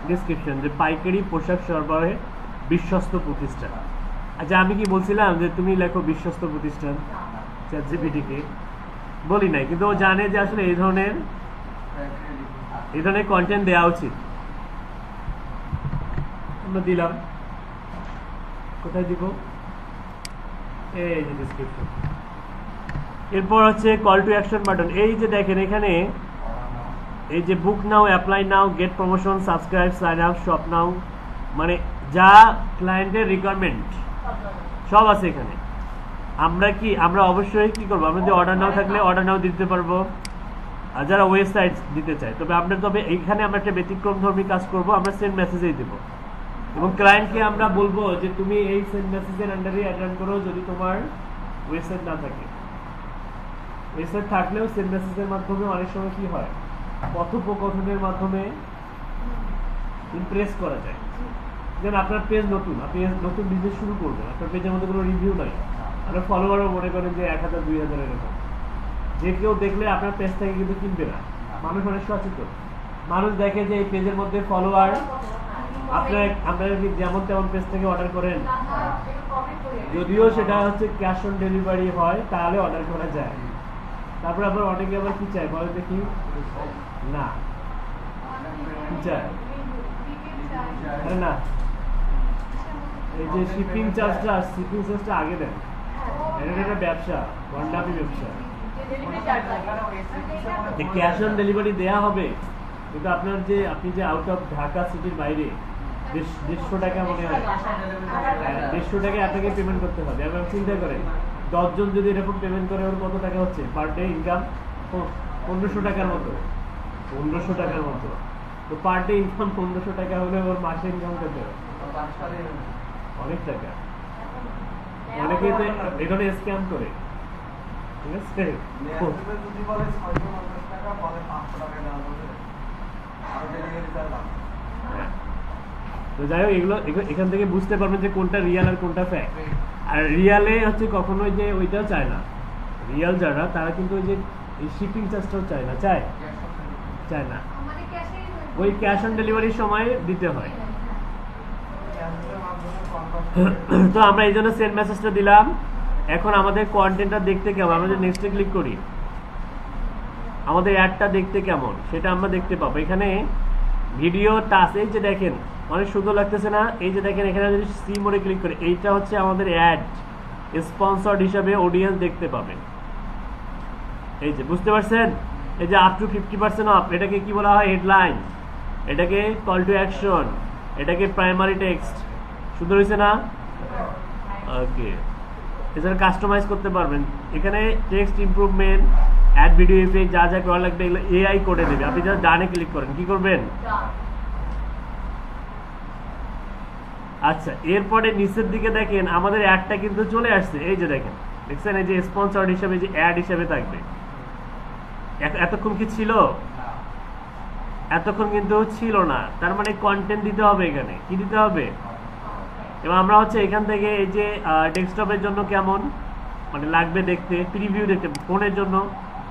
Speaker 1: ডেসক্রিপশন, যে পাইকারি পোশাক সরবরাহে বিশ্বস্ত প্রতিষ্ঠান। আচ্ছা, আমি কি বলছিলাম যে তুমি লেখো বিশ্বস্ত প্রতিষ্ঠান চ্যাটজিপিটিকে? বলি নাই, কিন্তু ও জানে যে আসলে এই ধরনের কন্টেন্ট দেওয়া উচিত। আমরা দিলাম, কোথায় দিব? এই যে ডেসক্রিপশন। এরপর হচ্ছে কল টু অ্যাকশন বাটন। এই যে দেখেন এখানে এই যে book now, apply now, get promotion, subscribe, sign up, shop now, মানে যা ক্লায়েন্টের রিকোয়ারমেন্ট সব আছে এখানে। আমরা অবশ্যই কি করবো? আমরা যদি অর্ডার নাও থাকলে অর্ডার নাও দিতে পারবো, আর যারা ওয়েবসাইট দিতে চায়। তবে এইখানে আমরা একটা ব্যতিক্রমধর্মী কাজ করব, আমরা সেন্ড মেসেজেই দেবো, এবং ক্লায়েন্টকে আমরা বলবো যে তুমি এই সেন্ড মেসেজের আন্ডারে অ্যাটেন্ড করো যদি তোমার ওয়েবসাইট না থাকে। ওয়েবসাইট থাকলেও সেন্ড মেসেজের মাধ্যমে অনেক সময় কি হয়, কথোপকথনের মাধ্যমে ইমপ্রেস করা যায়। যেমন আপনার পেজ নতুন, আপনি নতুন বিজনেস শুরু করবেন, আপনার পেজের মধ্যে কোনো রিভিউ নাই, আপনার ফলোয়ারও মনে করেন যে 1000 2000 এরকম, যে কেউ দেখলে আপনার পেজ থেকে কিন্তু কিনবে না। মানুষ অনেক সচেতন, মানুষ দেখে যে এই পেজের মধ্যে ফলোয়ার, আপনারা যেমন তেমন পেজ থেকে অর্ডার করেন, যদিও সেটা হচ্ছে ক্যাশ অন ডেলিভারি হয়, তাহলে অর্ডার করা যায়। তারপর আবার অনেকে আবার কি চায় বলে দেখি, না কি চায়, আরে না, এই যে শিপিং চার্জটা আগে দেন, এটা একটা ব্যবসা, গন্ডামি ব্যবসা। ক্যাশ অন ডেলিভারি দেয়া হবে, কিন্তু আপনি যে আউট অফ ঢাকা সিটির বাইরে 150 টাকা মনে হয়, 150 টাকা আপনাকে পেমেন্ট করতে হবে। এবং চিন্তা করেন 10 জন যদি এরকম পেমেন্ট করে, ওর কত টাকা হচ্ছে পার ডে ইনকাম? 1500 টাকার মতো, 1500 টাকার মতো। তো পার ডে ইনকাম 1500 টাকা হলে ওর মাসে ইনকাম কত? অনেক টাকা। অনেকেই তো এখানে স্ক্যাম করে, ঠিক আছে? তো যাই হোক, এগুলো এখান থেকে বুঝতে পারবেন যে কোনটা রিয়াল আর কোনটা ফ্যাক। আর রিয়ালে হচ্ছে কখনো যে ওইটাও চায় না, রিয়াল যারা তারা কিন্তু ওই যে শিপিং চার্জটাও চায় না, চায় না, ওই ক্যাশ অন ডেলিভারির সময় দিতে হয়। তো আমরা এই জন্য সেন্ড মেসেজটা দিলাম। এখন আমাদের কন্টেন্টটা দেখতে কেমন, আমরা যদি নেক্সটে ক্লিক করি আমাদের অ্যাডটা দেখতে কেমন সেটা আমরা দেখতে পাবো। এখানে ভিডিও টাচ, এই যে দেখেন অনেক সুন্দর লাগতেছে না? এই যে দেখেন এখানে যদি সি মোডে ক্লিক করি, এইটা হচ্ছে আমাদের অ্যাড স্পন্সর্ড হিসাবে অডিয়েন্স দেখতে পাবেন। এই যে বুঝতে পারছেন, এই যে আপ টু 50% অফ, এটাকে কি বলা হয়? হেডলাইন, এটাকে কল টু অ্যাকশন, এটাকে প্রাইমারি টেক্সট। সুন্দর হয়েছে না? ওকে, এছাড়া কাস্টমাইজ করতে পারবেন। এখানে text improvement, ad video effect, যা যা করা লাগবে এগুলো এআই করে দেবে। আপনি যা ডানে ক্লিক করেন, কি করবেন? আচ্ছা, এরপরে নিচের দিকে দেখেন আমাদের অ্যাডটা কিন্তু চলে আসছে। এই যে দেখেন, দেখছেন এই যে স্পন্সর্ড হিসাবে, যে অ্যাড হিসাবে থাকবে। এতক্ষণ কি ছিল? এতক্ষণ কিন্তু ছিল না। তার মানে কন্টেন্ট দিতে হবে, এখানে কি দিতে হবে? এবং আমরা হচ্ছে এখান থেকে এই যে ডেস্কটপের জন্য কেমন মানে লাগবে দেখতে, প্রিভিউ দেখতে, ফোনের জন্য,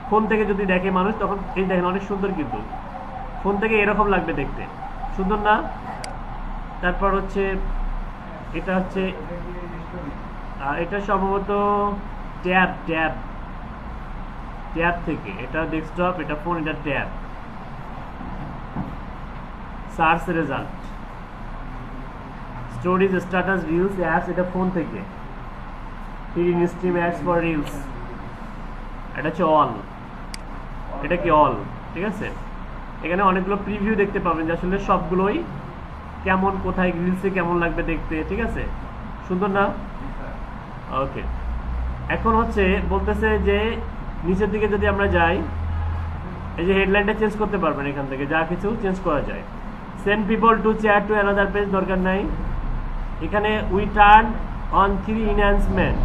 Speaker 1: ফোন থেকে যদি দেখে মানুষ তখন এই দেখেন অনেক সুন্দর, কিন্তু ফোন থেকে এরকম লাগবে দেখতে, সুন্দর না? তারপর হচ্ছে এটা হচ্ছে এটা সম্ভবত ট্যাব থেকে, এটা ডেস্কটপ, এটা ফোন, এটা tab. Search result, stories, status, reels, apps, এটা ফোন থেকে। Feed stream, ads for reels, এটা হচ্ছে অল, এটা কি অল, ঠিক আছে? এখানে অনেকগুলো প্রিভিউ দেখতে পাবেন যে আসলে সবগুলোই কেমন, কোথায় রিলসে কেমন লাগবে দেখতে, ঠিক আছে? সুন্দর না? ওকে, এখন হচ্ছে বলতেছে যে নিচের দিকে যদি আমরা যাই, এই যে হেডলাইনটা চেঞ্জ করতে পারবেন, এখান থেকে যা কিছু চেঞ্জ করা যায়। Send people to chat to another page, দরকার নাই। এখানে we turn on 3 enhancement,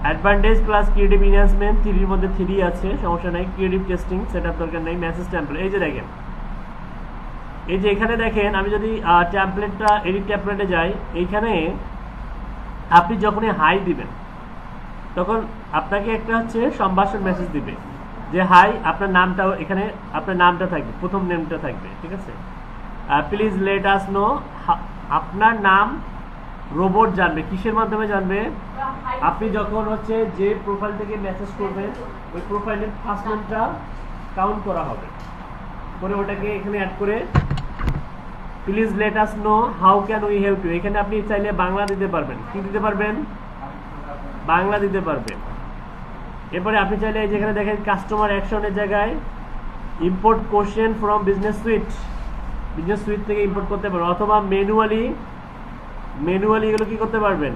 Speaker 1: advantage plus creative enhancement, 3-র মধ্যে 3 আছে, সমস্যা নাই। ক্রিয়েটিভ টেস্টিং সেটআপ দরকার নাই। মেসেজ টেমপ্লেট, এই যে দেখেন, এই যে এখানে দেখেন আমি যদি টেমপ্লেটটা এডিট টেমপ্লেটে যাই, এইখানে আপনি যখনই হাই দিবেন তখন আপনাকে একটা হচ্ছে সম্ভাষণ মেসেজ দিবে যে হাই, আপনার নামটা এখানে, আপনার নামটা থাকবে, প্রথম নেমটা থাকবে, ঠিক আছে? প্লিজ লেট আস নো, আপনার নাম রোবট জানবে। কিসের মাধ্যমে জানবে? আপনি যখন হচ্ছে যে প্রোফাইল থেকে মেসেজ করবেন ওই প্রোফাইলের ফার্স্ট নেমটা কাউন্ট করা হবে, করে ওটাকে এখানে অ্যাড করে please let us know how can we help you, এখানে আপনি চাইলে বাংলা দিতে পারবেন। কি দিতে পারবেন? বাংলা দিতে পারবেন। এরপরে আপনি চাইলে এই যেখানে দেখেন কাস্টমার অ্যাকশনের জায়গায় import question from business suite থেকে ইম্পোর্ট করতে পারবেন, অথবা ম্যানুয়ালি এগুলো কি করতে পারবেন?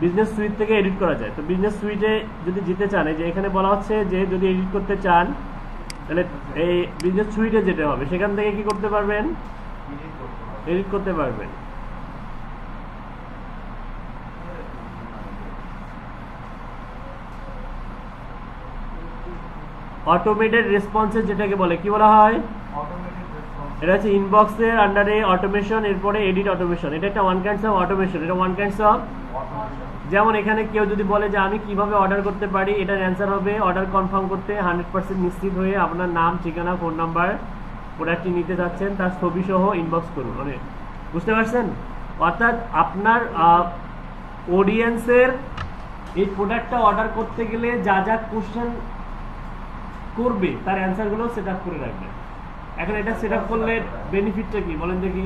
Speaker 1: বিজনেস সুইট থেকে এডিট করা যায়। তো বিজনেস সুইটে যদি যেতে চান, এই যে এখানে বলা হচ্ছে যে যদি এডিট করতে চান তাহলে এই বিজনেস সুইটে যেতে হবে, সেখান থেকে কি করতে পারবেন? এডিট করতে পারবেন। অটোমেটেড রেসপন্সেস যেটাকে বলে, কি বলা হয়? এটা হচ্ছে ইনবক্সের আন্ডারে অটোমেশন, এরপরে এডিট অটোমেশন। এটা একটা ওয়ান কাইন্ডস অফ অটোমেশন, এটা ওয়ান কাইন্ডস অফ। যেমন এখানে কেউ যদি বলে যে আমি কিভাবে অর্ডার করতে পারি, এটার অ্যান্সার হবে অর্ডার কনফার্ম করতে 100% নিশ্চিত হয়ে আপনার নাম, ঠিকানা, ফোন নাম্বার, প্রোডাক্টটি নিতে যাচ্ছেন তার ছবি সহ ইনবক্স করুন। মানে বুঝতে পারছেন? অর্থাৎ আপনার অডিয়েন্সের এই প্রোডাক্টটা অর্ডার করতে গেলে যা যা কোশ্চেন করবে তার অ্যান্সারগুলো সেট আপ করে রাখবেন। এখন এটা সেট আপ করলে বেনিফিটটা কি বলেন দেখি?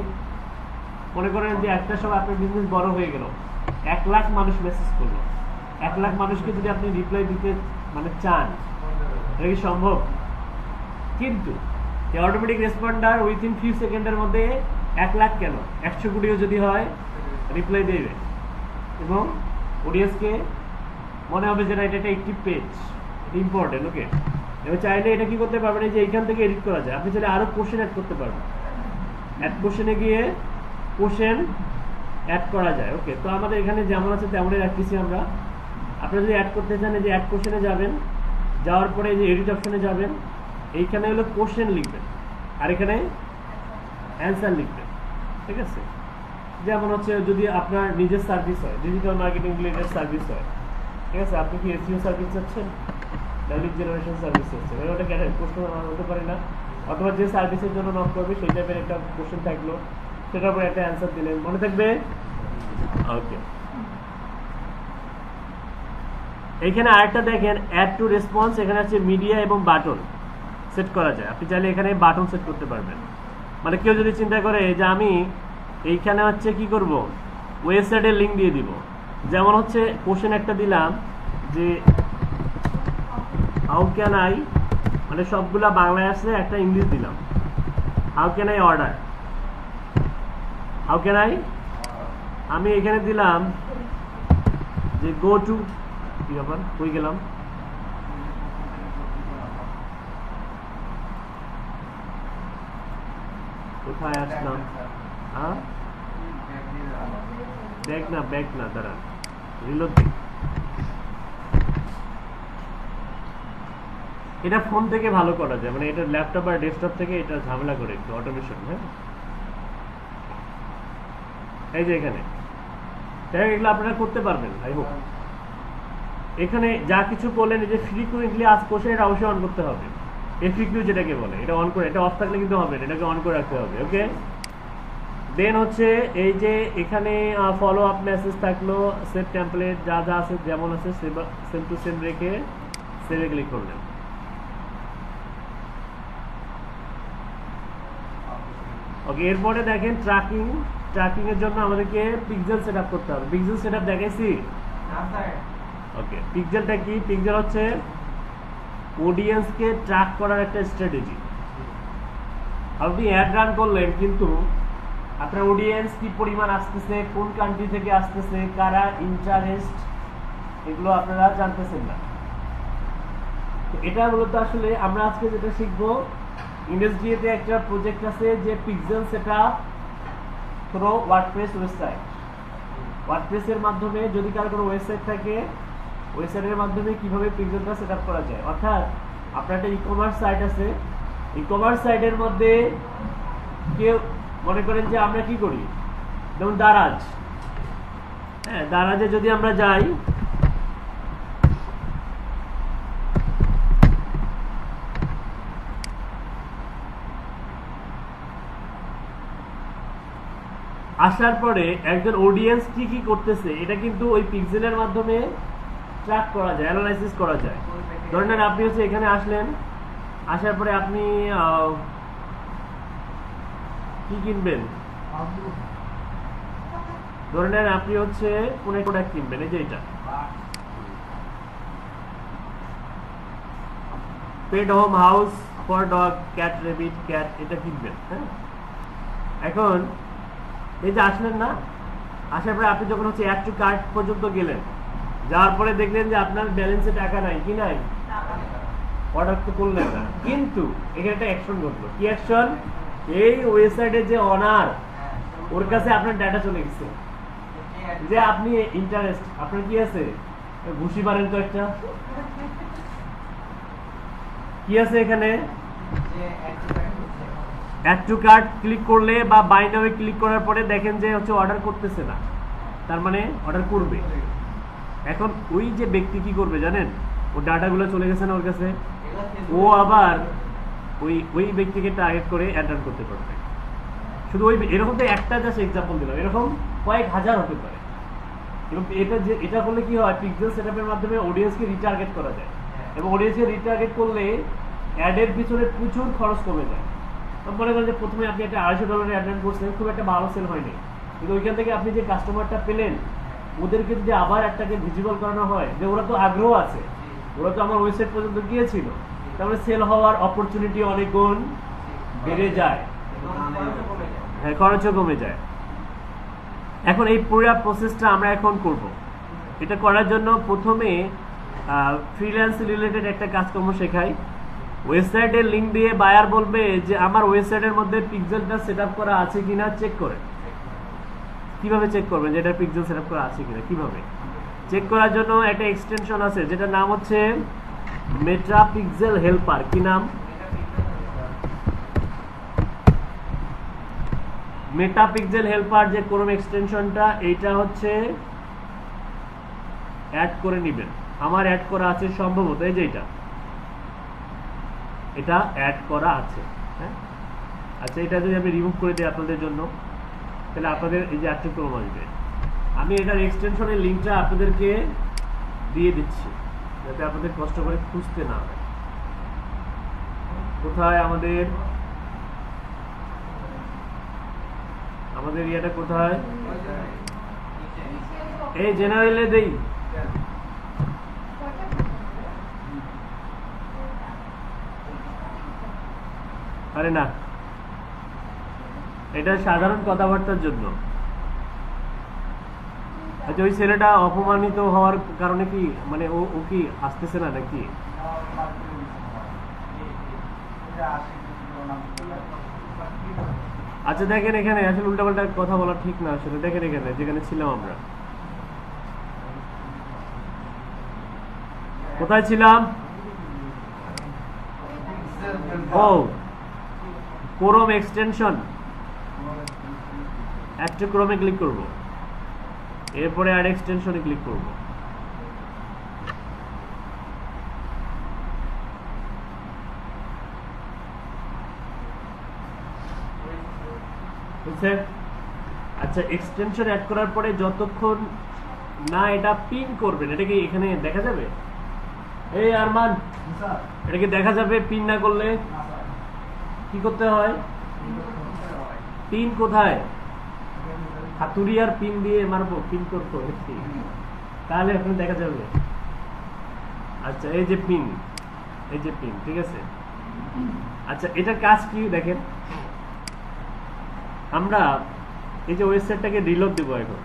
Speaker 1: মনে করেন যে একটা সময় আপনার বিজনেস বড় হয়ে গেল, 1 লাখ মানুষ মেসেজ করলো, 1 লাখ মানুষকে যদি আপনি রিপ্লাই দিতে মানে চান, এটা কি সম্ভব? কিন্তু এই অটোমেটিক রেসপন্ডার উইথিন ফিউ সেকেন্ডের মধ্যে 1 লাখ কেন 100 কোটিও যদি হয় রিপ্লাই দেবে, এবং অডিয়েন্সকে মনে হবে যে এটা একটা অ্যাক্টিভ পেজ, এটা ইম্পর্টেন্ট। ওকে, এবার চাইলে এটা কি করতে পারবেন, এই যে এইখান থেকে এডিট করা যায়, আপনি চাইলে আরো কোশ্চেন অ্যাড করতে পারবেন, অ্যাড কোশ্চেনে গিয়ে কোশ্চেন অ্যাড করা যায়। ওকে, তো আমাদের এখানে যেমন আছে তেমনই রাখতেছি আমরা। আপনারা যদি অ্যাড করতে চান, এই যে অ্যাড কোশ্চেনে যাবেন, যাওয়ার পরে এই যে এডিট অপশনে যাবেন, এইখানে হলো কোশ্চেন লিখবেন আর এখানে অ্যান্সার লিখবেন, ঠিক আছে। যেমন হচ্ছে যদি আপনার নিজের সার্ভিস হয়, ডিজিটাল মার্কেটিং রিলেটেড সার্ভিস হয়, ঠিক আছে, আপনি কি এসইও সার্ভিস চাচ্ছেন, লিড জেনারেশন সার্ভিস চাচ্ছেন, ওটা প্রশ্ন হতে পারে না, অথবা যে সার্ভিসের জন্য নক করবে সেই টাইপের একটা কোশ্চেন থাকলো, সেটার উপর একটা অ্যান্সার দিলেন, মনে থাকবে। ওকে, এখানে আরেকটা দেখেন অ্যাড টু রেসপন্স, এখানে আছে মিডিয়া এবং বাটন সেট করা যায়। আপনি চাইলে এখানে বাটন সেট করতে পারবেন, মানে কেউ যদি চিন্তা করে যে আমি এইখানে হচ্ছে কি করব, ওয়েবসাইটের লিঙ্ক দিয়ে দিব, যেমন হচ্ছে কোশ্চেন একটা দিলাম যে হাউ ক্যান আই, মানে সবগুলা বাংলায় আছে, একটা ইংলিশ দিলাম, how can I order, how can I, আমি এখানে দিলাম যে গো টু, কি ব্যাপার কই গেলাম, কোথায় আসলাম, হ্যাঁ ব্যাক না দাঁড়া, রিলোড দিই। এটা ফোন থেকে ভালো করা যায়, মানে এটা ল্যাপটপ আর ডেস্কটপ থেকে এটা ঝামেলা করে একটু অটোমেশন। হ্যাঁ, এই যে এখানে এগুলো আপনারা করতে পারবেন, আই হোপ। এখানে যা কিছু বললেন, এই যে ফ্রিকুয়েন্টলি আস্ক কোশ্চেন, এটা অবশ্যই অন করতে হবে, এফিকিউ যেটাকে বলে, এটা অন করে, এটা অফ থাকলে কিন্তু হবে না, এটাকে অন করে রাখতে হবে। ওকে, দেন হচ্ছে এই যে এখানে ফলো আপ মেসেজ থাকলো, সেভ টেমপ্লেট, যা যা আছে যেমন আছে সেম টু সেম রেখে সেভে ক্লিক করলেন। ওকে, এরপরে দেখেন ট্র্যাকিং এর জন্য আমাদেরকে পিক্সেল সেটআপ করতে হবে। পিক্সেল সেটআপ দেখাইছি। ওকে, পিক্সেলটা কি? পিক্সেল হচ্ছে অডিয়েন্সকে ট্র্যাক করার একটা স্ট্র্যাটেজি। আপনি অ্যাড রান করলেন, কিন্তু আপনার অডিয়েন্স কি পরিমাণ আসতেছে, কোন কান্ট্রি থেকে আসতেছে, কারা ইন্টারেস্ট, এগুলো আপনারা জানতেছেন না। তো এটা মূলত আসলে আমরা আজকে যেটা শিখবো, ইন্ডাস্ট্রিতে একটা প্রজেক্ট আছে যে pixel setup through WordPress website. ওয়ার্ডপ্রেসের মাধ্যমে যদি কারো কোনো ওয়েবসাইট থাকে, ওয়েবসাইটের মাধ্যমে কিভাবে পিক্সেলটা সেটআপ করা যায়। অর্থাৎ আপনার একটা ই-কমার্স সাইট আছে, ই-কমার্স সাইটের মধ্যে কেউ মনে করেন যে আমরা কি করি, যেমন দারাজ, হ্যাঁ, দারাজে যদি আমরা যাই, আসার পরে একজন অডিয়েন্স কি কি করতেছে এটা কিন্তু ওই পিক্সেলের মাধ্যমে ট্র্যাক করা যায়, অ্যানালাইসিস করা যায়। ধরেন আপনি হচ্ছে এখানে আসলেন, আসার পরে আপনি কি কিনবেন, ধরে নেন আপনি হচ্ছে কোন প্রোডাক্ট কিনবেন, এই যে এটা pet home house for dog, cat, rabbit, cat, এটা কিনবেন। হ্যাঁ, এখন এই যে আসলেন না, আসার পরে আপনি যখন হচ্ছে অ্যাড টু কার্ট পর্যন্ত গেলেন, যাওয়ার পরে দেখলেন যে আপনার ব্যালেন্সে টাকা নাই, কি নাই, অর্ডার তো করলেন না, কিন্তু এখানে একটা অ্যাকশন ঘটলো। কি অ্যাকশন? এই ওয়েবসাইটের যে অনার, ওর কাছে আপনার ডাটা চলে গেছে যে আপনি ইন্টারেস্ট, আপনার কি আছে, ঘুষি পারেন তো একটা, কি আছে এখানে, অ্যাড টু কার্ট ক্লিক করলে বা বাই নাও ক্লিক করার পরে দেখেন যে হচ্ছে অর্ডার করতেছে না, তার মানে অর্ডার করবে। এখন ওই যে ব্যক্তি কি করবে জানেন, ও ডাটাগুলো চলে গেছে না ওর কাছে, ও আবার ওই ব্যক্তিকে টার্গেট করে অ্যাড রান করতে পারবে। শুধু ওই এরকম তো একটা জাস্ট এক্সাম্পল দিলাম, এরকম কয়েক হাজার হতে পারে। এবং এটা করলে কি হয়, পিক্সেল সেটআপের মাধ্যমে অডিয়েন্সকে রিটার্গেট করা যায়, এবং অডিয়েন্সকে রিটার্গেট করলে অ্যাডের পিছনে প্রচুর খরচ কমে যায়। মনে করেন যে প্রথমে আপনি একটা $250 অ্যাড রান করছেন, খুব একটা ভালো সেল হয়নি, কিন্তু ওইখান থেকে আপনি যে কাস্টমারটা পেলেন, ওদেরকে যদি আবার একটাকে ভিজিবল করানো হয় যে ওরা তো আগ্রহ আছে, ওরা তো আমার ওয়েবসাইট পর্যন্ত গিয়েছিল, তাহলে সেল হওয়ার অপরচুনিটি অনেক গুণ বেড়ে যায়, হ্যাঁ, খরচও কমে যায়। এখন এই পুরো প্রসেসটা আমরা এখন করব। এটা করার জন্য প্রথমে ফ্রিল্যান্স রিলেটেড একটা কাজকর্ম শেখাই, ওয়েবসাইটের লিংক দিয়ে বায়ার বলবে যে আমার ওয়েবসাইটের মধ্যে পিক্সেলটা সেটআপ করা আছে কিনা চেক করে। কিভাবে চেক করবেন যে এটা পিক্সেল সেটআপ করা আছে কিনা? কিভাবে চেক করার জন্য একটা এক্সটেনশন আছে যেটার নাম হচ্ছে মেটা পিক্সেল হেল্পার। কি নাম? মেটা পিক্সেল হেল্পার যে ক্রোম এক্সটেনশনটা, এইটা হচ্ছে অ্যাড করে নেবেন। আমার অ্যাড করা আছে সম্ভবত, এই যে এটা অ্যাড করা আছে। হ্যাঁ, আচ্ছা, এটা যদি আমি রিমুভ করে দিই আপনাদের জন্য, তাহলে আপনাদের এই যে অ্যাডটা ক্রোম আসবে। আমি এটার এক্সটেনশনের লিঙ্কটা আপনাদেরকে দিয়ে দিচ্ছি যাতে আপনাদের কষ্ট করে খুঁজতে না হয়। কোথায় আমাদের ইয়েটা কোথায়? এই জেনারেলে দেই। আরে না, এটা সাধারণ কথাবার্তার জন্য। আচ্ছা, ওই ছেলেটা অপমানিত হওয়ার কারণে কি মানে ও কি আসতেছে না নাকি? আচ্ছা দেখেন, এখানে আসলে উল্টাপাল্টা কথা বলা ঠিক না। আসলে দেখেন এখানে যেখানে ছিলাম আমরা, কোথায় ছিলাম? ও, ক্রোম এক্সটেনশন, অ্যাড টু ক্রোমে ক্লিক করব, এরপরে অ্যাড এক্সটেনশনে ক্লিক করব। বুঝছে? আচ্ছা, এক্সটেনশন অ্যাড করার পরে যতক্ষণ না এটা পিন করবেন, এটা কি এখানে দেখা যাবে? এই আরমান, এটা কি দেখা যাবে পিন না করলে? কি করতে হয়? পিন কোথায়? হাতুড়ি আর পিন দিয়ে মারবো, পিন করবো, তাহলে এখন দেখা যাবে। আচ্ছা, এই যে পিন, ঠিক আছে। আচ্ছা, এটার কাজ কি দেখেন, আমরা এই যে ওয়েবসাইটটাকে রিলোড দিব এখন।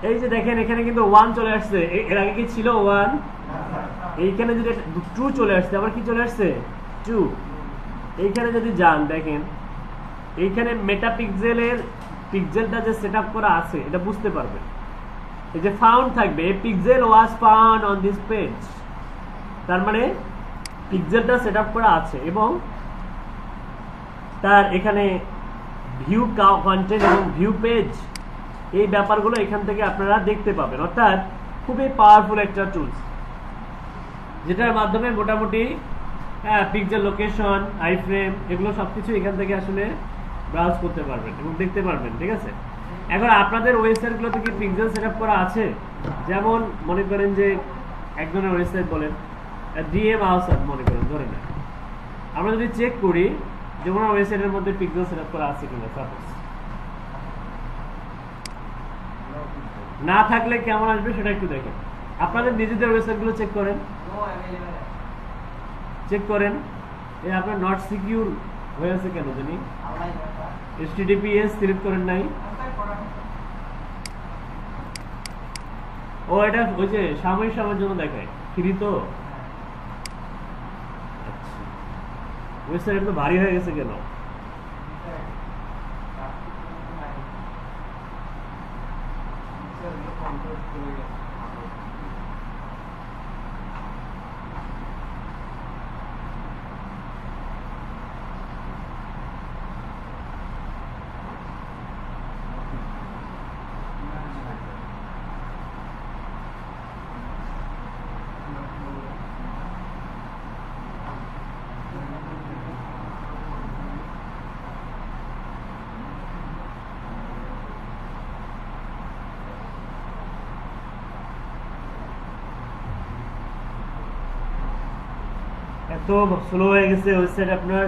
Speaker 1: এই যে দেখেন এখানে কিন্তু 1 চলে আসছে, এর আগে কি ছিল 1? এইখানে যদি ট্রু চলে আসছে, আবার কি চলে আসছে? 2। এইখানে যদি যান দেখেন, এইখানে মেটা পিক্সেলটা যে সেটআপ করা আছে এটা বুঝতে পারবেন। এই যে ফাউন্ড থাকবে, এ pixel was found on this page, তার মানে পিক্সেলটা সেটআপ করা আছে এবং তার এখানে ভিউ কন্টেন্ট এবং ভিউ পেজ, এই ব্যাপারগুলো এখান থেকে আপনারা দেখতে পাবেন। অর্থাৎ খুবই পাওয়ারফুল একটা টুলস, যেটার মাধ্যমে মোটামুটি পিক্সেল লোকেশন, আইফ্রেম, এগুলো সবকিছু এখান থেকে আসলে ব্রাউজ করতে পারবেন এবং দেখতে পারবেন। ঠিক আছে, এখন আপনাদের ওয়েবসাইটগুলোতে কি পিক্সেল সেটআপ করা আছে? যেমন মনে করেন যে একজনের ওয়েবসাইট বলেন ডিএম আউসার, মনে করেন ধরে নেন, আমরা যদি চেক করি যে ওনার ওয়েবসাইটের মধ্যে পিক্সেল সেটআপ করা আছে কিনা, সাপোজ না থাকলে কেমন আসবে সেটা একটু দেখেন। আপনাদের নিজেদের ওয়েবসাইটগুলো চেক করেন, এই আপনার নট সিকিউর হয়ে আছে কেন জানি? HTTPS সিলেক্ট করেন নাই? ও, এটা ওই যে সাময়িক সময়ের জন্য দেখায়, ফ্রি তো। আচ্ছা, ওয়েবসাইট তো ভারী হয়ে গেছে কেন? এত স্লো হয়ে গেছে ওয়েবসাইট আপনার?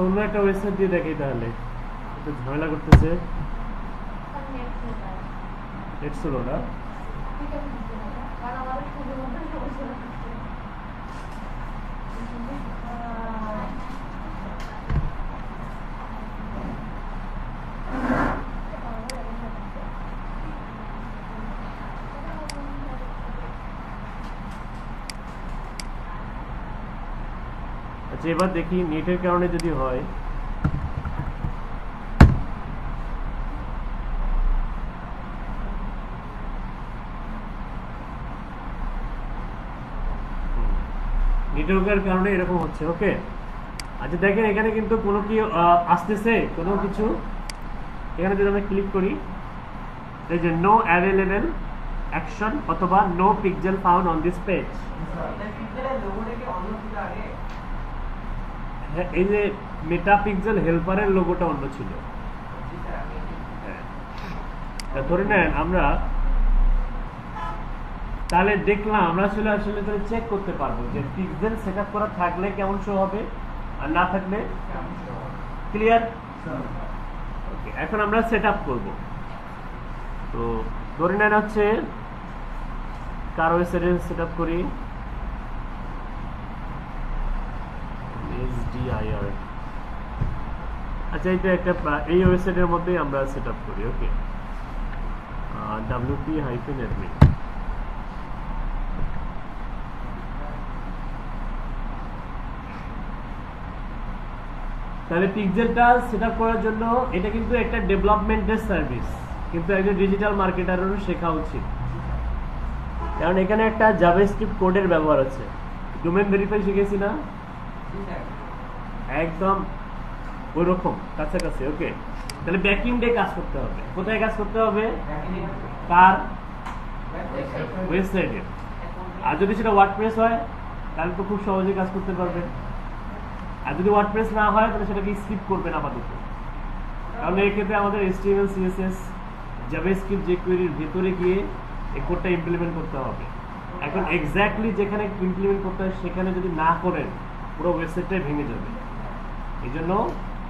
Speaker 1: অন্য একটা ওয়েবসাইট দিয়ে দেখি তাহলে, একটু ঝামেলা করতেছে। নেট স্লো না? আচ্ছা এবার দেখি নেটের কারণে যদি হয়। নেটওয়ার্কের কারণে এরকম হচ্ছে। ওকে, আচ্ছা দেখেন এখানে কিন্তু কোনো কি আসতেছে কোনো কিছু। এখানে যদি আমরা ক্লিক করি, এই যে নো অ্যাভেলেবল অ্যাকশন অথবা no pixel found on this page. হ্যাঁ, এই যে মেটা পিক্সেল হেল্পারের লোগোটা অন্য ছিল। হ্যাঁ, ধরে নেন আমরা তাহলে দেখলাম, আমরা আসলে আসলে চেক করতে পারবো যে পিক্সেল সেটআপ করা থাকলে কেমন শো হবে আর না থাকলে। ক্লিয়ার? ওকে, এখন আমরা সেটআপ করব। তো ধরে নেন হচ্ছে কার ওয়েবসাইটে সেটআপ করি, SDIR। আচ্ছা এটা একটা এই ওয়েবসাইটের মধ্যেই আমরা সেটআপ করি। ওকে, wp-admin। তাহলে পিক্সেলটা সেটআপ করার জন্য এটা কিন্তু একটা ডেভেলপমেন্টের সার্ভিস, কিন্তু একজন ডিজিটাল মার্কেটারেরও শেখা উচিত, কারণ এখানে একটা জাভাস্ক্রিপ্ট কোডের ব্যবহার আছে। ডোমেইন ভেরিফাই শিখেছি না, একদম ওইরকম কাছাকাছি। ওকে, তাহলে ব্যাকএন্ডে কাজ করতে হবে। কোথায় কাজ করতে হবে? কার ওয়েবসাইটে। আর যদি সেটা ওয়ার্ডপ্রেস হয় তাহলে তো খুব সহজে কাজ করতে পারবেন। আর যদি ওয়ার্ডপ্রেস না হয় তাহলে সেটাকে স্কিপ করবেন আপাতত, কারণ এই ক্ষেত্রে আমাদের HTML CSS জাভাস্ক্রিপ্ট jQuery-র ভেতরে গিয়ে এই কোডটা ইমপ্লিমেন্ট করতে হবে। এখন এক্স্যাক্টলি যেখানে ইমপ্লিমেন্ট করতে হয় সেখানে যদি না করেন পুরো ওয়েবসাইটটাই ভেঙে যাবে। এই জন্য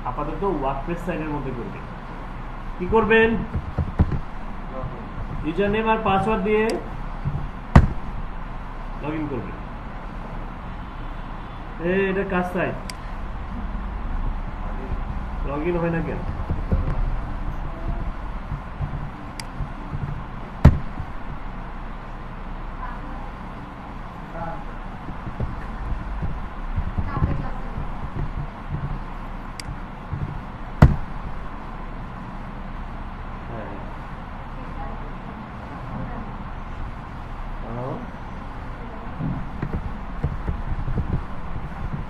Speaker 1: আপাতত ওয়ার্ডপ্রেস সাইটের মধ্যে করবেন। কি করবেন? ইউজার নেম আর পাসওয়ার্ড দিয়ে লগ ইন করবেন। এটা কাজ সাইট, লগ ইন হয় না কেন?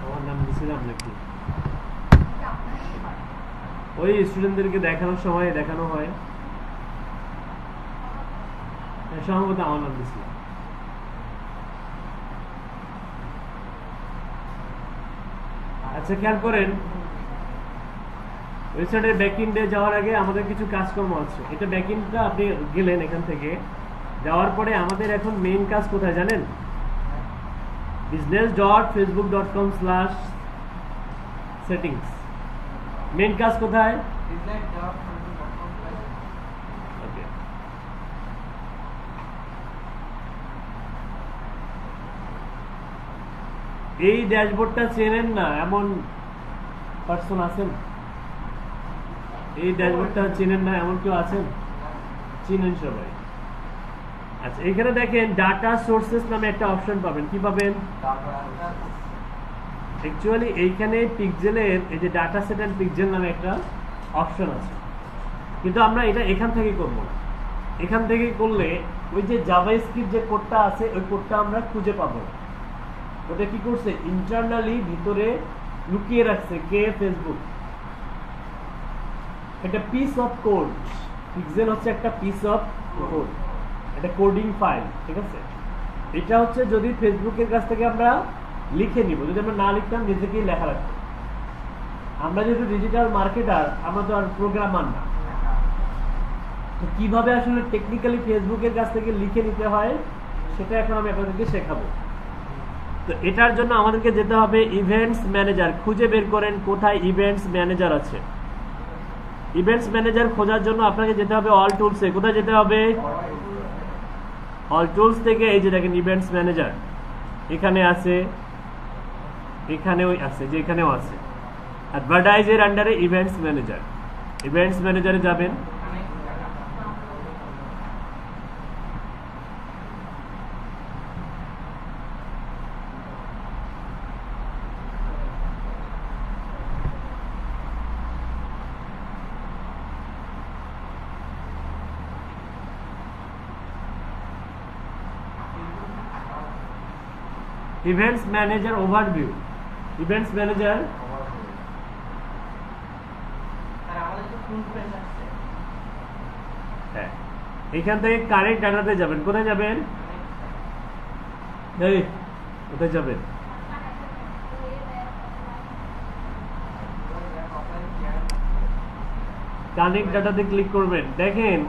Speaker 1: আমার নাম দিছিলাম নাকি? ওই স্টুডেন্টদেরকে দেখানোর সময় দেখানো হয়, সম্ভবত আমার নাম দিছিলাম। আচ্ছা খেয়াল করেন, ওয়েবসাইটের ব্যাকএন্ডে যাওয়ার আগে আমাদের কিছু কাজকর্ম আছে। এটা ব্যাকএন্ডটা আপনি গেলেন এখান থেকে, যাওয়ার পরে আমাদের এখন মেইন কাজ কোথায় জানেন? business.facebook.com/settings। মেইন কাজ কোথায়? ওকে, এই ড্যাশবোর্ডটা চেনেন না এমন পার্সন আছেন? এই ড্যাশবোর্ডটা চেনেন না এমন কেউ আছেন? চিনেন সবাই। আচ্ছা এখানে দেখেন ডাটা সোর্সেস নামে একটা অপশন পাবেন। কি পাবেন? অ্যাকচুয়ালি এইখানে পিক্সেলের এই যে ডাটা সেট এন্ড পিক্সেল নামে একটা অপশন আছে, কিন্তু আমরা এটা এখান থেকে করব না। এখান থেকে করলে ওই যে জাভাস্ক্রিপ্ট যে কোডটা আছে ওই কোডটা আমরা খুঁজে পাবো। ওটা কি করছে? ইন্টারনালি ভিতরে লুকিয়ে রাখছে কে? ফেসবুক। এটা পিস অফ কোড। পিক্সেল হচ্ছে একটা পিস অফ কোড, এটা কোডিং ফাইল। ঠিক আছে, এটা হচ্ছে যদি ফেসবুকের কাছ থেকে আমরা লিখে নিব, যদি আমরা না লিখতাম নিজেকেই লেখা রাখতাম। আমরা যেহেতু ডিজিটাল মার্কেটার, আমরা তো আর প্রোগ্রামার না, তো কিভাবে আসলে টেকনিক্যালি ফেসবুকের কাছ থেকে লিখে নিতে হয় সেটা এখন আমি আপনাদেরকে শেখাবো। তো এটার জন্য আমাদেরকে যেতে হবে ইভেন্টস ম্যানেজার, খুঁজে বের করেন কোথায় ইভেন্টস ম্যানেজার আছে। ইভেন্টস ম্যানেজার খোঁজার জন্য আপনাকে যেতে হবে অল টুলসে। কোথায় যেতে হবে? অল টুলস থেকে এই যে দেখেন ইভেন্টস ম্যানেজার এখানে আছে, এখানেও আছে, যে এখানেও আছে। অ্যাডভার্টাইজের আন্ডারে ইভেন্টস ম্যানেজার, ইভেন্টস ম্যানেজারে যাবেন। Events manager overview, events manager হ্যাঁ, এখান থেকে কারেন্ট ডাটাতে যাবেন। কোথায় যাবেন? এই কোথায় যাবেন? কানেক্ট ডাটাতে ক্লিক করবেন। দেখেন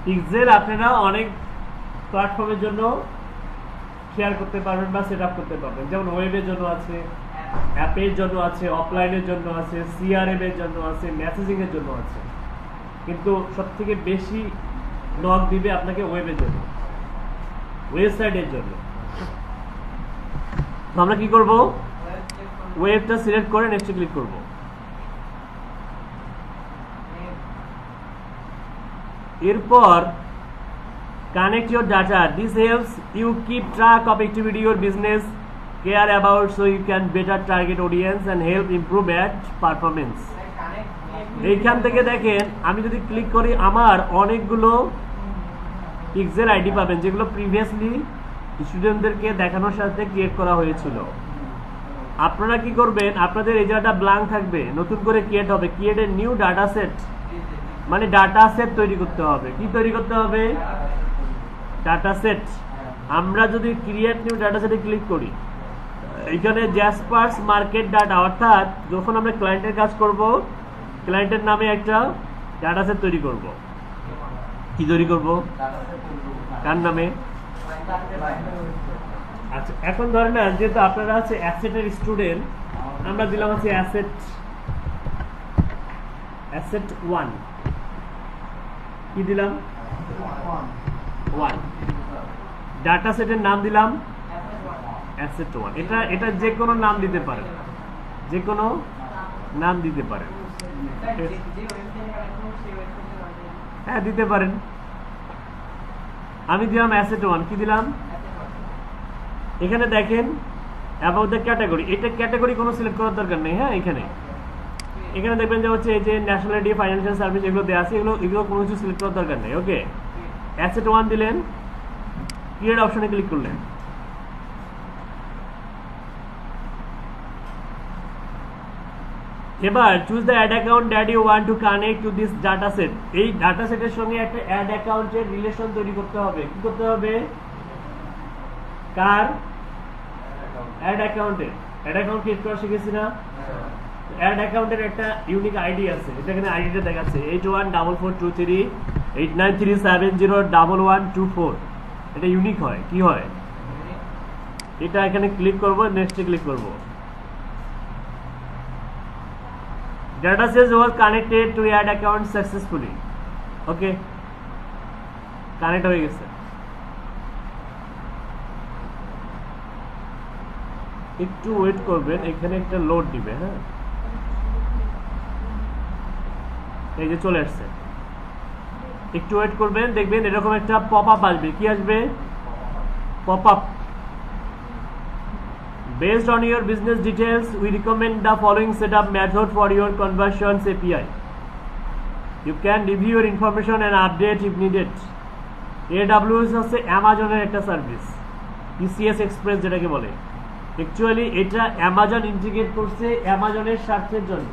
Speaker 1: পিক্সেল আপনারা অনেক প্ল্যাটফর্মের জন্য শেয়ার করতে পারবেন বা সেট আপ করতে পারবেন, যেমন ওয়েবের জন্য আছে, অ্যাপের জন্য আছে, অফলাইনের জন্য আছে, সিআরএম এর জন্য আছে, মেসেজিং এর জন্য আছে। কিন্তু সবথেকে বেশি নক দিবে আপনাকে ওয়েবের জন্য, ওয়েবসাইটের জন্য। তো আমরা কি করব? ওয়েবটা সিলেক্ট করে নেক্সটে ক্লিক করব। এরপর connect your data. This helps you keep track of activity your business care about, so you can better target audience and help improve ad performance. এইখান থেকে দেখেন আমি যদি ক্লিক করি আমার অনেকগুলো পিক্সেল আইডি পাবেন, যেগুলো প্রিভিয়াসলি স্টুডেন্টদেরকে দেখানোর সাথে ক্রিয়েট করা হয়েছিল। আপনারা কি করবেন? আপনাদের এই জায়গাটা ব্ল্যাঙ্ক থাকবে, নতুন করে ক্রিয়েট হবে, create a new data set, মানে ডাটা সেট তৈরি করতে হবে। কি তৈরি করতে হবে? Data set. আমরা যদি ক্রিয়েট নিউ ডাটা সেটে ক্লিক করি, এখানে জ্যাসপার্স মার্কেট ডাটা, অর্থাৎ যখন আমরা ক্লায়েন্টের কাজ করব, ক্লায়েন্টের নামে একটা ডাটা সেট তৈরি করব। কি তৈরি করব? কার নামে? আচ্ছা, এখন ধরেন না, যেহেতু আপনারা হচ্ছে অ্যাসেটের স্টুডেন্ট, আমরা দিলাম হচ্ছে অ্যাসেট 1। কি দিলাম? 1। ডাটা সেটের নাম দিলাম অ্যাসেট 1। এটা যে কোনো নাম দিতে পারেন, যে কোনো নাম দিতে পারেন। হ্যাঁ, দিতে পারেন। আমি দিলাম অ্যাসেট 1। কি দিলাম? এখানে দেখেন অ্যাবাউট দ্য ক্যাটাগরি, এটা ক্যাটাগরি কোনো সিলেক্ট করার দরকার নেই। হ্যাঁ, এখানে দেখবেন যে হচ্ছে এই যে ন্যাশনালিটি, ফাইন্যান্সিয়াল সার্ভিস, এগুলো দেওয়া আছে, এগুলো কোনো কিছু সিলেক্ট করার দরকার নেই। ওকে, অ্যাসেট 1 দিলেন, ক্রিয়েট অপশনে ক্লিক করলেন। এবার choose the ad account that you want to connect to this data set. এই ডাটা সেটের সঙ্গে একটা অ্যাড অ্যাকাউন্টের রিলেশন তৈরি করতে হবে। কি করতে হবে? কার? অ্যাড অ্যাকাউন্টের। অ্যাড অ্যাকাউন্ট ক্রিয়েট করা শিখেছি না? অ্যাড অ্যাকাউন্টের একটা ইউনিক আইডি আছে, এটা এখানে আইডিটা দেখাচ্ছে 81442389370124। এটা ইউনিক হয়। কি হয়? এটা এখানে ক্লিক করব, নেক্সটে ক্লিক করব। Data set was connected to ad account successfully. Okay, connect হয়ে গেছে। একটু ওয়েট করবেন, এখানে একটা লোড দিবে। হ্যাঁ, এই যে চলে আসছে। একটু ওয়েট করবেন, দেখবেন এরকম একটা পপ আপ আসবে। কি আসবে? Pop up. Based on your business details, we recommend the following setup method for your conversions API. You can review your information and update if needed. AWS হচ্ছে অ্যামাজনের একটা সার্ভিস, ECS এক্সপ্রেস যেটাকে বলে। অ্যাকচুয়ালি এটা অ্যামাজন ইন্টিগ্রেট করছে অ্যামাজনের স্বার্থের জন্য,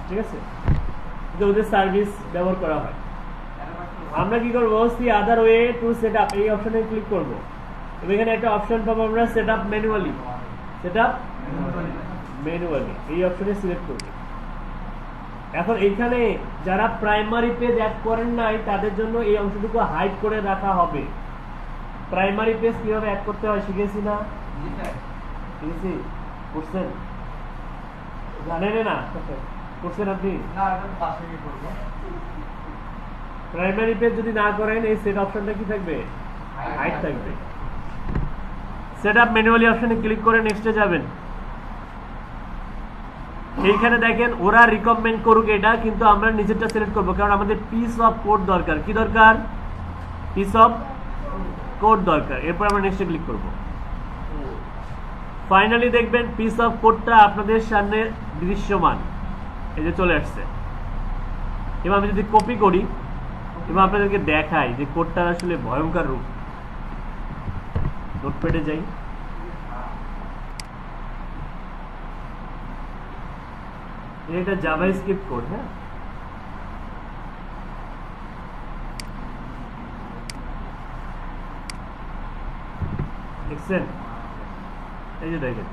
Speaker 1: ঠিক আছে? ওদের সার্ভিস ব্যবহার করা হয়। আমরা কি করবো? C other way to set up, এই অপশনে ক্লিক করবো। এখানে একটা অপশন পাবো আমরা, set up manually. Set up manually, এই অপশনে সিলেক্ট করবো। এখন এইখানে যারা প্রাইমারি পেজ অ্যাড করেন নাই তাদের জন্য এই অংশটুকু হাইড করে রাখা হবে। প্রাইমারি পেজ কিভাবে অ্যাড করতে হয় শিখেছি না? পিএসসি করছেন? জানেন না করছেন আপনি? প্রাইমারি পেজ যদি না করেন এই সেট অপশনটা কি থাকবে? হাইড থাকবে। সেটআপ ম্যানুয়ালি অপশনে ক্লিক করে নেক্সটে যাবেন। এইখানে দেখেন ওরা রিকমেন্ড করুক এটা, কিন্তু আমরা নিজেরটা সিলেক্ট করব, কারণ আমাদের পিস অফ কোড দরকার। কি দরকার? পিস অফ কোড দরকার। এরপর আমরা নেক্সটে ক্লিক করব। ফাইনালি দেখবেন পিস অফ কোডটা আপনাদের সামনে দৃশ্যমান, এই যে চলে আসছে। এবার আমি যদি কপি করি এবং আপনাদেরকে দেখাই যে কোডটা আসলে ভয়ঙ্কর রূপ। নোটপ্যাডে যাই, এটা জাভাস্ক্রিপ্ট কোড। হ্যাঁ, দেখছেন? এই যে দেখেন,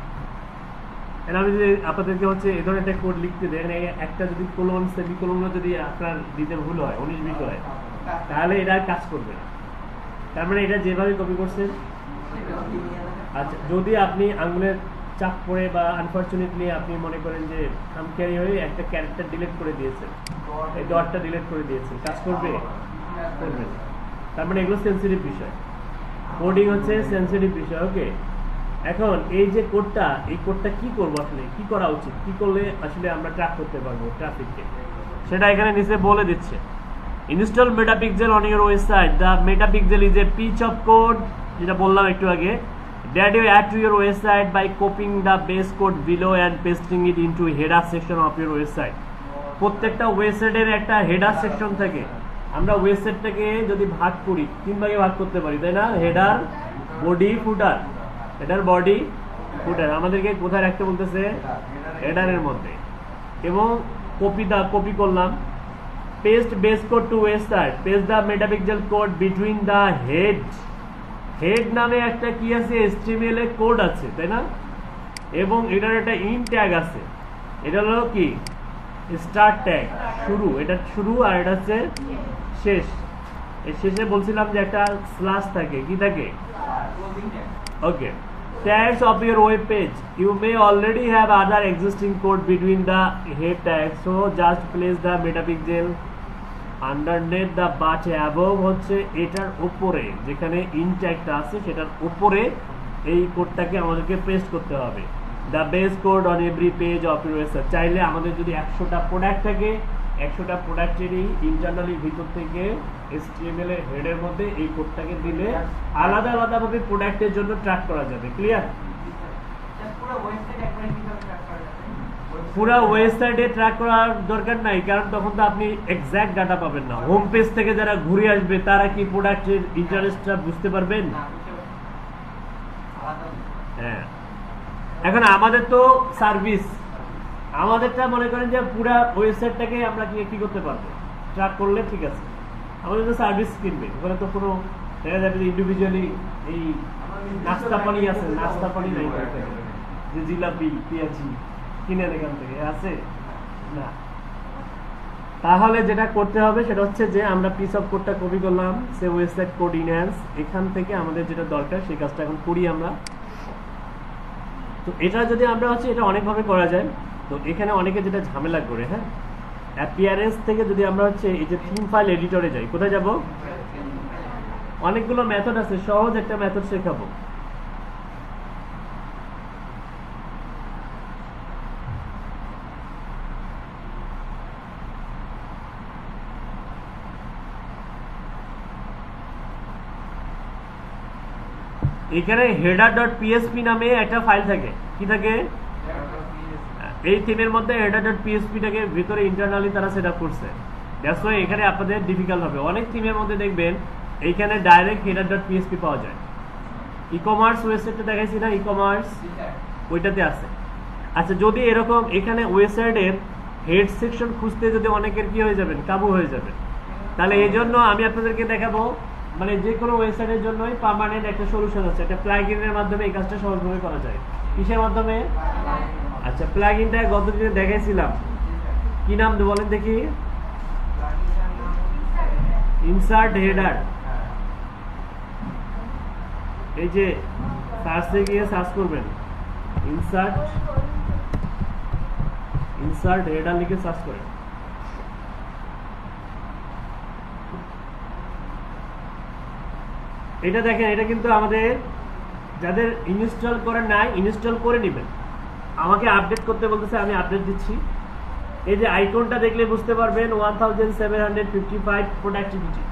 Speaker 1: আমি যদি আপনাদেরকে হচ্ছে এই ধরনের একটা কোড লিখতে দেন, একটা যদি কোলন সেমিকোলন যদি আপনার দিতে ভুল হয়, 19-20 হয়, তাহলে এটা কাজ করবে না। তার মানে এটা যেভাবে কপি করছেন। আচ্ছা, যদি আপনি আঙ্গুলের চাপ পড়ে বা আনফরচুনেটলি আপনি মনে করেন যে খামখেয়ালি হয়ে একটা ক্যারেক্টার ডিলিট করে দিয়েছেন, এই ডটটা ডিলিট করে দিয়েছেন, কাজ করবে? করবে না। তার মানে এগুলো সেন্সিটিভ বিষয়, কোডিং হচ্ছে সেন্সিটিভ বিষয়। ওকে, এখন এই যে কোডটা, এই কোডটা কি করব, আসলে কি করা উচিত, কি করলে আসলে আমরা ট্র্যাক করতে পারবো ট্রাফিককে, সেটা এখানে নিচে বলে দিচ্ছে। Install Meta pixel on your website. The Meta pixel is a piece of code, যেটা বললাম একটু আগে, that you add to your website by copying the base code below and pasting it into header section of your website. প্রত্যেকটা ওয়েবসাইটের একটা হেডার সেকশন থাকে। আমরা ওয়েবসাইটটাকে যদি ভাগ করি, 3 ভাগে ভাগ করতে পারি, তাই না? Header, body, footer. Header, body, footer আমাদেরকে কোথায় রাখতে বলতেছে? হেডারের মধ্যে। এবং কপি করলাম, paste base code to website, paste the Meta pixel code between the head নামে একটা কি আছে, HTML এর কোড আছে, তাই না? এবং এটার একটা ইন ট্যাগ আছে, এটা হলো কি স্টার্ট ট্যাগ, শুরু, এটা শুরু, আর এটা হচ্ছে শেষ। এর শেষে বলছিলাম যে একটা স্ল্যাশ থাকে, কি থাকে? ওকে, tags of your web page. You may already have other existing code between the head tags, so just place the metapixel underneath the but above হচ্ছে এটার উপরে, যেখানে ইন ট্যাগটা আছে সেটার উপরে এই কোডটাকে আমাদেরকে পেস্ট করতে হবে। The base code on every page of your website. চাইলে আমাদের যদি 100টা প্রোডাক্ট থাকে, 100টা প্রোডাক্টেরই ইন্টারনালি ভিতর থেকে HTML এর হেডের মধ্যে এই কোডটাকে দিলে আলাদা আলাদাভাবে প্রোডাক্টের জন্য ট্র্যাক করা যাবে। ক্লিয়ার? পুরো ওয়েবসাইটে ট্র্যাক করার দরকার নাই, কারণ তখন তো আপনি এক্সাক্ট ডাটা পাবেন না। হোম পেজ থেকে যারা ঘুরে আসবে তারা কি প্রোডাক্টের ইন্টারেস্টটা বুঝতে পারবেন? হ্যাঁ, এখন আমাদের তো সার্ভিস, আমাদেরটা মনে করেন যে পুরো ওয়েবসাইটটাকে আমরা কি করতে পারবো, ট্র্যাক করলে ঠিক আছে। আমাদের তো সার্ভিস কিনবে, ওখানে তো কোনো দেখা যাবে যে ইন্ডিভিজুয়ালি এই নাস্তা পানি আছে, নাস্তা পানি নাই, যে জিলাপি, পেঁয়াজি কিনেন এখান থেকে আছে না। তাহলে যেটা করতে হবে সেটা হচ্ছে যে আমরা পিস অফ কোডটা কপি করলাম, সে ওয়েবসাইট কোড ইনহ্যান্স, এখান থেকে আমাদের যেটা দরকার সেই কাজটা এখন করি আমরা। তো এটা যদি আমরা হচ্ছে এটা অনেকভাবে করা যায়। তো এখানে অনেকে যেটা ঝামেলা করে, হ্যাঁ, অ্যাপিয়ারেন্স থেকে যদি আমরা হচ্ছে এই যে থিম ফাইল এডিটরে যাই, কোথায় যাব? অনেকগুলো মেথড আছে, সহজ একটা মেথড শেখাবো। এখানে header.php নামে একটা ফাইল থাকে, কি থাকে? এই থিমের মধ্যে header.php টাকে ভিতরে ইন্টারনালি তারা সেটআপ করছে। দ্যাটস ওয়াই এখানে আপনাদের ডিফিকাল্ট হবে। অনেক থিমের মধ্যে দেখবেন এইখানে ডাইরেক্ট header.php পাওয়া যায়। ই-কমার্স ওয়েবসাইটটা দেখাইছি না, ই-কমার্স, ওইটাতে আছে। আচ্ছা, যদি এরকম এখানে ওয়েবসাইটের হেড সেকশন খুঁজতে যদি অনেকের কি হয়ে যাবেন, কাবু হয়ে যাবে, তাহলে এই জন্য আমি আপনাদেরকে দেখাবো, মানে যে কোনো ওয়েবসাইটের জন্যই পার্মানেন্ট একটা সলিউশন আছে। একটা প্লাগইনের মাধ্যমে এই কাজটা সহজভাবে করা যায়। কিসের মাধ্যমে? আচ্ছা, প্লাগইনটা গতদিনে দেখাইছিলাম, কি নাম বলেন দেখি? Insert header. এই যে সার্চে গিয়ে সার্চ করবেন ইনসার্ট হেডার লিখে সার্চ করেন। এটা দেখেন, এটা কিন্তু আমাদের যাদের ইনস্টল করে নাই ইনস্টল করে নেবেন। আমাকে আপডেট করতে বলতেছে, আমি আপডেট দিচ্ছি। এই যে আইকনটা দেখলে বুঝতে পারবেন 1755 প্রোডাক্টিভিটি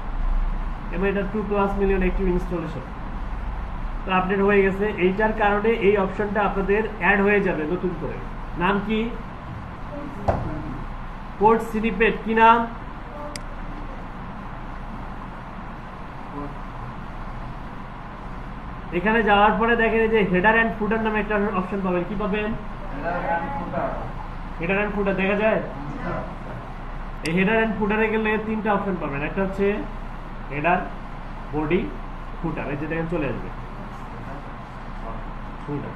Speaker 1: এবং এটা 2+ মিলিয়ন অ্যাক্টিভ ইনস্টলেশন। তো আপডেট হয়ে গেছে। এইটার কারণে এই অপশনটা আপনাদের অ্যাড হয়ে যাবে নতুন করে। নাম কি? Code snippet. কি নাম? এখানে যাওয়ার পরে দেখেন যে হেডার এন্ড ফুটার নামে একটা অপশন পাবেন। কি পাবেন? হেডার এন্ড ফুটার দেখা যায়। এই হেডার এন্ড ফুটারে গেলে তিনটা অপশন পাবেন। একটা হচ্ছে হেডার, বডি, ফুটার। এই যে দেখেন চলে আসবে ফুটার।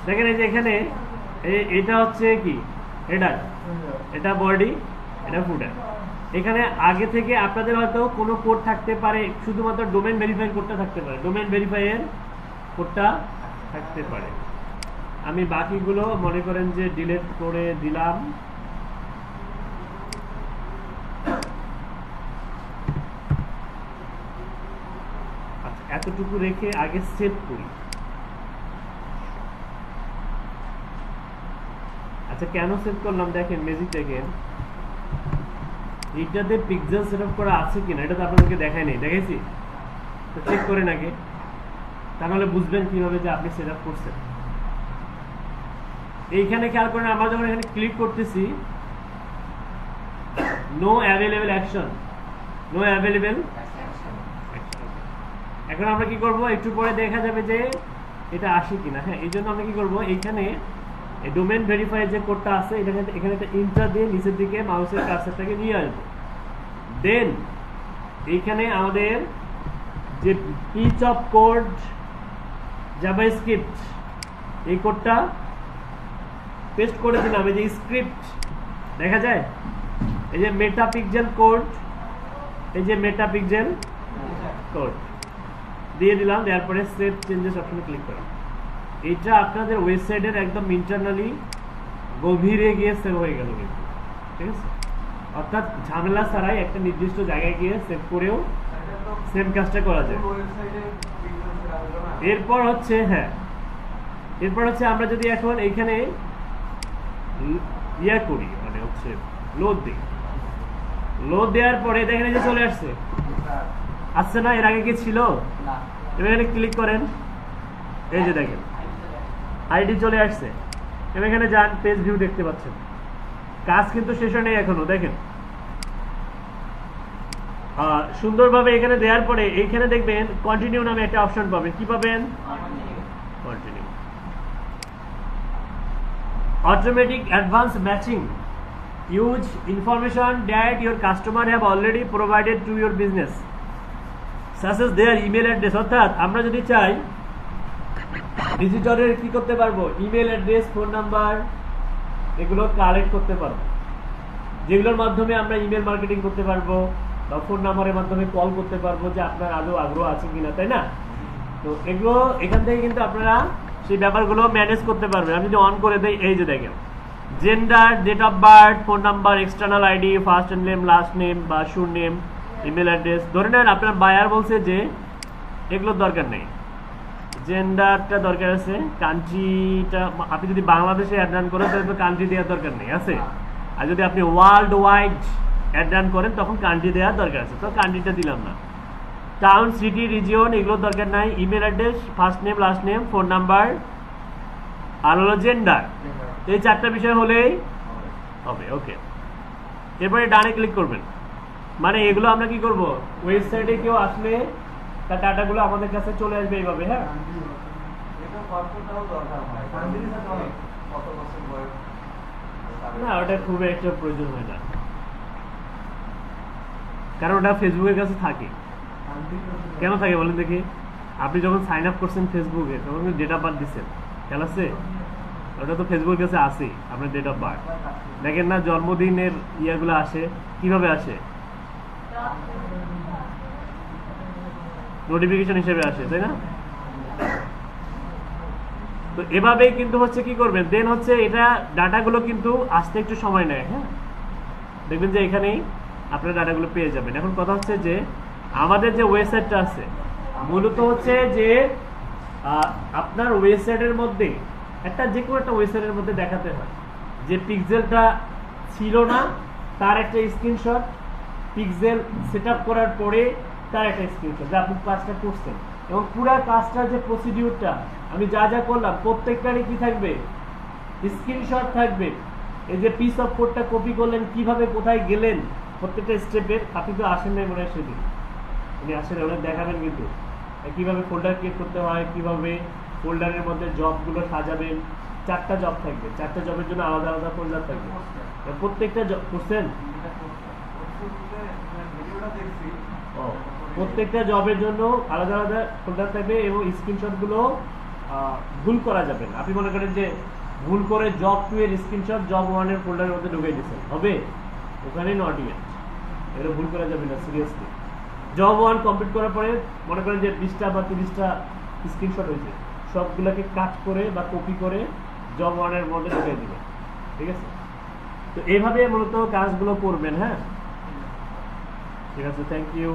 Speaker 1: দেখেন এই যে এখানে এটা হচ্ছে কি হেডার, এটা বডি, এটা ফুটার। এখানে আগে থেকে আপনাদের হয়তো কোনো কোড থাকতে পারে, শুধুমাত্র ডোমেইন ভেরিফাই কোডটা থাকতে পারে, ডোমেইন ভেরিফাইয়ের কোডটা থাকতে পারে। আমি বাকিগুলো মনে করেন যে ডিলিট করে দিলাম। আচ্ছা, এতটুকু রেখে আগে সেভ করি। আচ্ছা, কেন সেভ করলাম দেখেন, ম্যাজিক দেখেন। এইটাতে পিক্সেল সেটআপ করা আছে কিনা এটা তো আপনাদেরকে দেখাই নেই, দেখাইছি তো চেক করেন আগে, তাহলে বুঝবেন কিভাবে যে আপনি সেটআপ করছেন। এইখানে খেয়াল করেন, আমরা যখন এখানে ক্লিক করতেছি no available action, no available. এখন আমরা কি করব, একটু পরে দেখা যাবে যে এটা আসে কিনা। হ্যাঁ, এই জন্য আমরা কি করব, এইখানে ডোমেইন ভেরিফাই যে কোডটা আছে এটা এখানে একটা ইন্টার দিয়ে নিচের দিকে মাউসের কার্সারটাকে নিয়ে আসবো। দেন এইখানে আমাদের যে পিচ অফ কোড জাভাস্ক্রিপ্ট এই কোডটা পেস্ট করে দিলাম। এই যে স্ক্রিপ্ট দেখা যায়, এই যে মেটা পিক্সেল কোড, এই যে মেটা পিক্সেল কোড দিয়ে দিলাম। দেওয়ার পরে সেভ চেঞ্জেস অপশনে ক্লিক করলাম। এইটা আপনাদের ওয়েবসাইটের একদম ইন্টারনালি গভীরে গিয়ে সেভ হয়ে গেল কিন্তু, ঠিক আছে। অর্থাৎ ঝামেলা ছাড়াই একটা নির্দিষ্ট জায়গায় গিয়ে সেভ করেও সেম কাজটা করা যায়। এরপর হচ্ছে আমরা যদি এখন এইখানে ইয়া করি, মানে হচ্ছে লোড দিই, লোড দেওয়ার পরে দেখেন এই যে চলে আসছে না? এর আগে কি ছিল? এবার এখানে ক্লিক করেন, এই যে দেখেন আইডি চলে আসছে। এবার এখানে যান, পেজ ভিউ দেখতে পাচ্ছেন। কাজ কিন্তু শেষ নেই এখনো। দেখেন সুন্দরভাবে এখানে দেওয়ার পরে এইখানে দেখবেন কন্টিনিউ নামে একটা অপশন পাবেন। কি পাবেন? Continue. Automatic advance matching use information that your customer have already provided to your business such as their email address. অর্থাৎ আমরা যদি চাই ভিজিটরের কি করতে পারবো, ইমেল অ্যাড্রেস, ফোন নাম্বার এগুলো কালেক্ট করতে পারবো, যেগুলোর মাধ্যমে আমরা ইমেল মার্কেটিং করতে পারবো বা ফোন নাম্বারের মাধ্যমে কল করতে পারবো যে আপনার আদৌ আগ্রহ আছে কিনা, তাই না? তো এগুলো এখান থেকে কিন্তু আপনারা সেই ব্যাপারগুলো ম্যানেজ করতে পারবেন। আমি যদি অন করে দেই, এই যে দেখেন gender, date of birth, phone number, external ID, first name, last name বা শুর নেম, ইমেল অ্যাড্রেস। ধরে নেন আপনার বায়ার বলছে যে এগুলোর দরকার নেই, জেন্ডারটা দরকার আছে, কান্ট্রিটা আপনি যদি বাংলাদেশে অ্যাড রান করেন তাহলে তো কান্ট্রি দেওয়ার দরকার নেই আছে, আর যদি আপনি ওয়ার্ল্ড ওয়াইড অ্যাড রান করেন তখন কান্ট্রি দেওয়ার দরকার আছে, তো কান্ট্রিটা দিলাম না। টাউন, সিটি, রিজিয়ন এগুলোর দরকার নাই। Email address, first name, last name, phone number আর হলো জেন্ডার, এই চারটা বিষয় হলেই হবে। ওকে, এরপরে ডানে ক্লিক করবেন। মানে এগুলো আমরা কি করব, ওয়েবসাইটে কেউ আসলে তার ডাটাগুলো আমাদের কাছে চলে আসবে এইভাবে। হ্যাঁ, না ওটা খুব একটা প্রয়োজন হয় না, কারণ ওটা ফেসবুকের কাছে থাকে। কেন থাকে বলেন দেখি? আপনি যখন সাইন আপ করছেন ফেসবুকে তখন ডেট অফ বার্থ দিচ্ছেন, খেয়াল আছে? ওটা তো ফেসবুকের কাছে আসে আপনার ডেট অফ বার্থ। দেখেন না জন্মদিনের ইয়াগুলো আসে, কিভাবে আসে? নোটিফিকেশন হিসেবে আসে, তাই না? তো এভাবেই কিন্তু হচ্ছে কি করবেন, দেন হচ্ছে এটা ডাটাগুলো কিন্তু আসতে একটু সময় নেয়। হ্যাঁ, দেখবেন যে এখানেই আপনার ডাটাগুলো পেয়ে যাবেন। এখন কথা হচ্ছে যে আমাদের যে ওয়েবসাইটটা আছে মূলত হচ্ছে যে আপনার ওয়েবসাইটের মধ্যে একটা যে কোনো একটা ওয়েবসাইটের মধ্যে দেখাতে হয় যে পিক্সেলটা ছিল না তার একটা স্ক্রিনশট, পিক্সেল সেট আপ করার পরে তার একটা স্ক্রিনশট যে আপনি কাজটা করছেন, এবং পুরো কাজটার যে প্রসিডিউরটা আমি যা যা করলাম প্রত্যেকটারই কি থাকবে, স্ক্রিনশট থাকবে। এই যে পিস অফ কোডটা কপি করলেন, কিভাবে কোথায় গেলেন, প্রত্যেকটা স্টেপের। আপনি তো আসেন নাই মনে হয় সেদিন, উনি আসেন, ওনার দেখাবেন কিন্তু কিভাবে ফোল্ডার ক্রিয়েট করতে হয়, কিভাবে ফোল্ডারের মধ্যে জবগুলো সাজাবেন। 4টা জব থাকবে, 4টা জবের জন্য আলাদা আলাদা ফোল্ডার থাকবে। প্রত্যেকটা জব করছেন, প্রত্যেকটা জবের জন্য আলাদা আলাদা ফোল্ডার থাকবে এবং স্ক্রিনশটগুলো ভুল করা যাবে না। আপনি মনে করেন যে ভুল করে জব 2 এর স্ক্রিনশট জব 1 এর ফোল্ডারের মধ্যে ঢুকিয়ে দিয়েছেন, হবে? ওখানে নট ইয়েট, এটা ভুল করা যাবে না সিরিয়াসলি। জব 1 কমপ্লিট করার পরে মনে করেন যে 20টা বা 30টা স্ক্রিনশট হয়েছে, সবগুলোকে কাট করে বা কপি করে জব 1 এর মধ্যে ঢুকিয়ে দিবেন। ঠিক আছে? তো এইভাবে মূলত কাজগুলো করবেন। হ্যাঁ, ঠিক আছে, থ্যাংক ইউ।